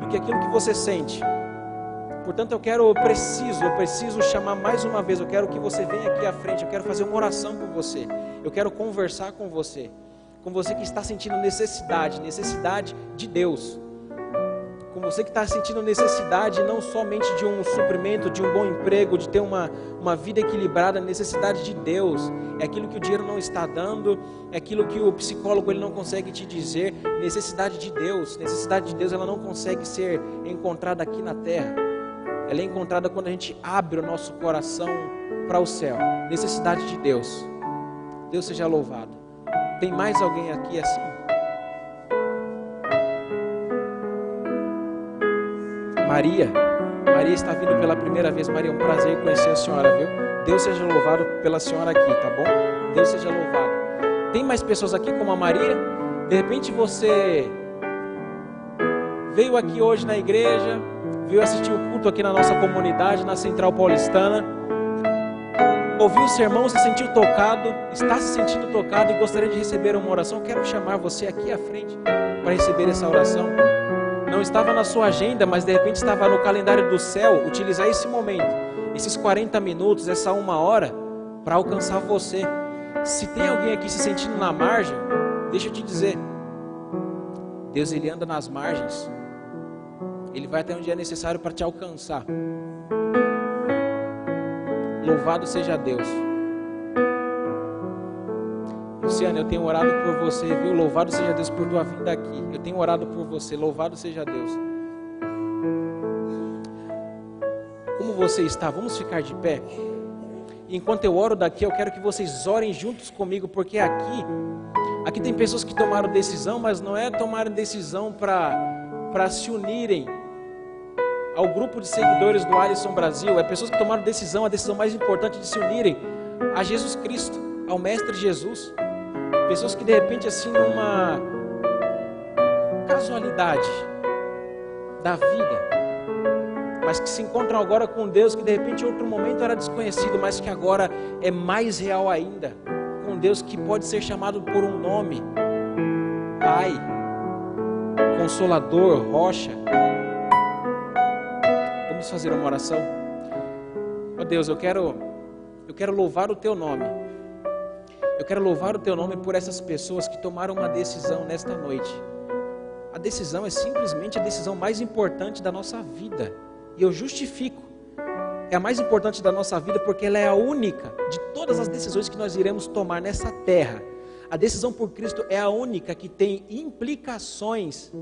S5: do que aquilo que você sente. Portanto, eu preciso chamar mais uma vez, eu quero que você venha aqui à frente, eu quero fazer uma oração por você, eu quero conversar com você que está sentindo necessidade de Deus, com você que está sentindo necessidade não somente de um suprimento, de um bom emprego, de ter uma vida equilibrada, necessidade de Deus, é aquilo que o dinheiro não está dando, é aquilo que o psicólogo ele não consegue te dizer, necessidade de Deus ela não consegue ser encontrada aqui na terra, ela é encontrada quando a gente abre o nosso coração para o céu, necessidade de Deus. Deus seja louvado. Tem mais alguém aqui assim? Maria está vindo pela primeira vez. Maria, é um prazer conhecer a senhora, viu? Deus seja louvado pela senhora aqui, tá bom? Deus seja louvado. Tem mais pessoas aqui como a Maria? De repente você veio aqui hoje na igreja, veio assistir o culto aqui na nossa comunidade, na Central Paulistana, ouviu o sermão, se sentiu tocado, está se sentindo tocado e gostaria de receber uma oração. Quero chamar você aqui à frente para receber essa oração. Não estava na sua agenda, mas de repente estava no calendário do céu. Utilizar esse momento, esses 40 minutos, essa 1 hora, para alcançar você. Se tem alguém aqui se sentindo na margem, deixa eu te dizer, Deus ele anda nas margens, Ele vai até onde é necessário para te alcançar. Louvado seja Deus. Luciana, eu tenho orado por você, viu? Louvado seja Deus por tua vinda aqui. Eu tenho orado por você, louvado seja Deus. Como você está? Vamos ficar de pé? Enquanto eu oro daqui, eu quero que vocês orem juntos comigo, porque aqui tem pessoas que tomaram decisão, mas não é tomar decisão para se unirem ao grupo de seguidores do Alisson Brasil. É pessoas que tomaram decisão, a decisão mais importante de se unirem a Jesus Cristo, ao Mestre Jesus. Pessoas que de repente assim numa casualidade da vida, mas que se encontram agora com Deus, que de repente em outro momento era desconhecido, mas que agora é mais real ainda, com Deus que pode ser chamado por um nome: Pai, Consolador, Rocha. Vamos fazer uma oração. Ó Deus, eu quero louvar o Teu nome. Eu quero louvar o Teu nome por essas pessoas que tomaram uma decisão nesta noite. A decisão é simplesmente a decisão mais importante da nossa vida. E eu justifico. É a mais importante da nossa vida porque ela é a única de todas as decisões que nós iremos tomar nessa terra. A decisão por Cristo é a única que tem implicações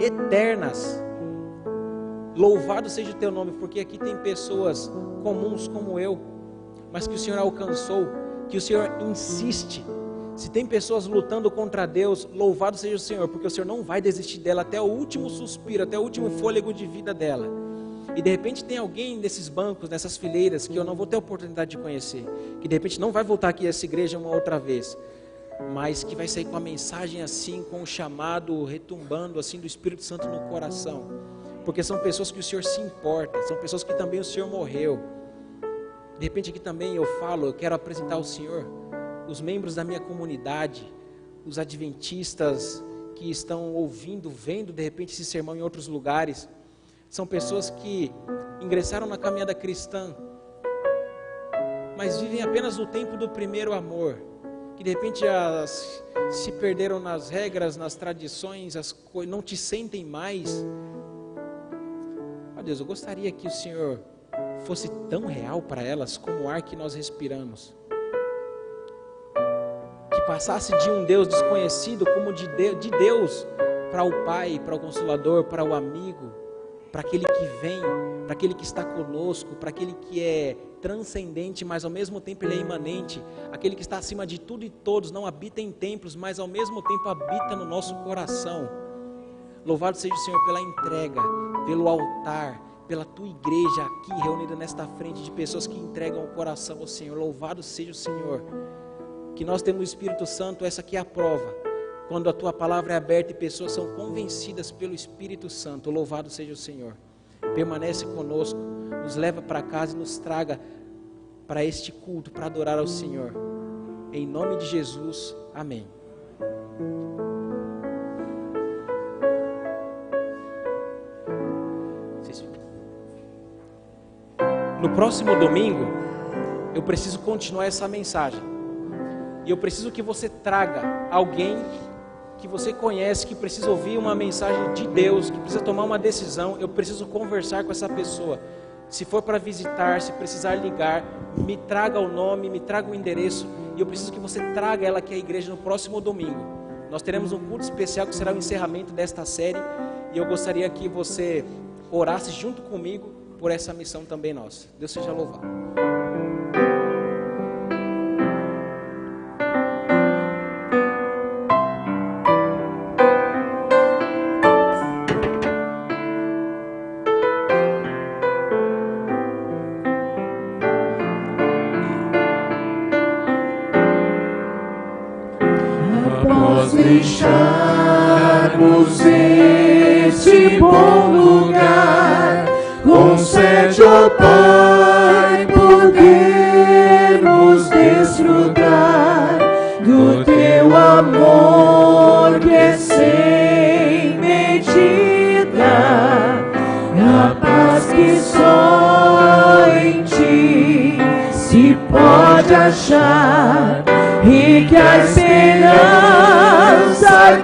S5: eternas. Louvado seja o Teu nome, porque aqui tem pessoas comuns como eu, mas que o Senhor alcançou, que o Senhor insiste. Se tem pessoas lutando contra Deus, louvado seja o Senhor, porque o Senhor não vai desistir dela até o último suspiro, até o último fôlego de vida dela. E de repente tem alguém nesses bancos, nessas fileiras, que eu não vou ter a oportunidade de conhecer, que de repente não vai voltar aqui a essa igreja uma outra vez, mas que vai sair com a mensagem assim, com o chamado retumbando assim do Espírito Santo no coração, porque são pessoas que o Senhor se importa, são pessoas que também o Senhor morreu. De repente aqui também eu quero apresentar ao Senhor os membros da minha comunidade, os adventistas que estão ouvindo, vendo de repente esse sermão em outros lugares. São pessoas que ingressaram na caminhada cristã, mas vivem apenas o tempo do primeiro amor, que de repente se perderam nas regras, nas tradições, não te sentem mais. Ó Deus, eu gostaria que o Senhor fosse tão real para elas como o ar que nós respiramos, que passasse de um Deus desconhecido como de Deus para o Pai, para o Consolador, para o amigo, para aquele que vem, para aquele que está conosco, para aquele que é transcendente, mas ao mesmo tempo ele é imanente, aquele que está acima de tudo e todos, não habita em templos, mas ao mesmo tempo habita no nosso coração. Louvado seja o Senhor pela entrega, pelo altar, pela tua igreja aqui reunida nesta frente de pessoas que entregam o coração ao Senhor. Louvado seja o Senhor, que nós temos o Espírito Santo, essa aqui é a prova, quando a tua palavra é aberta e pessoas são convencidas pelo Espírito Santo. Louvado seja o Senhor. Permanece conosco, nos leva para casa e nos traga para este culto, para adorar ao Senhor. Em nome de Jesus, amém. No próximo domingo, eu preciso continuar essa mensagem. E eu preciso que você traga alguém que você conhece, que precisa ouvir uma mensagem de Deus, que precisa tomar uma decisão. Eu preciso conversar com essa pessoa. Se for para visitar, se precisar ligar, me traga o nome, me traga o endereço. E eu preciso que você traga ela aqui à igreja no próximo domingo. Nós teremos um culto especial que será o encerramento desta série. E eu gostaria que você orasse junto comigo por essa missão também nossa. Deus seja louvado.
S3: Após deixarmos este bom lugar, concede, ó Pai, poder nos desfrutar do teu amor que é sem medida, a paz que só em ti se pode achar, e que a esperança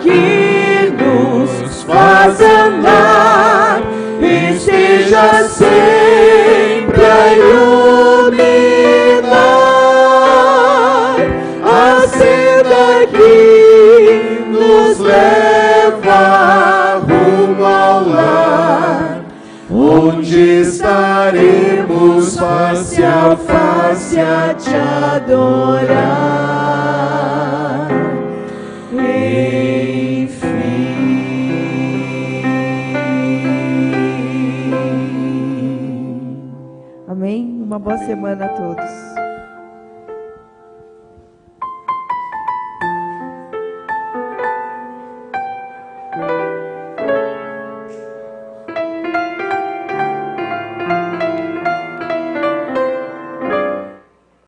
S3: que nos faz andar esteja sempre a iluminar a senda que nos leva rumo ao lar, onde estaremos face a face a te adorar.
S2: Amém? Uma boa semana a todos.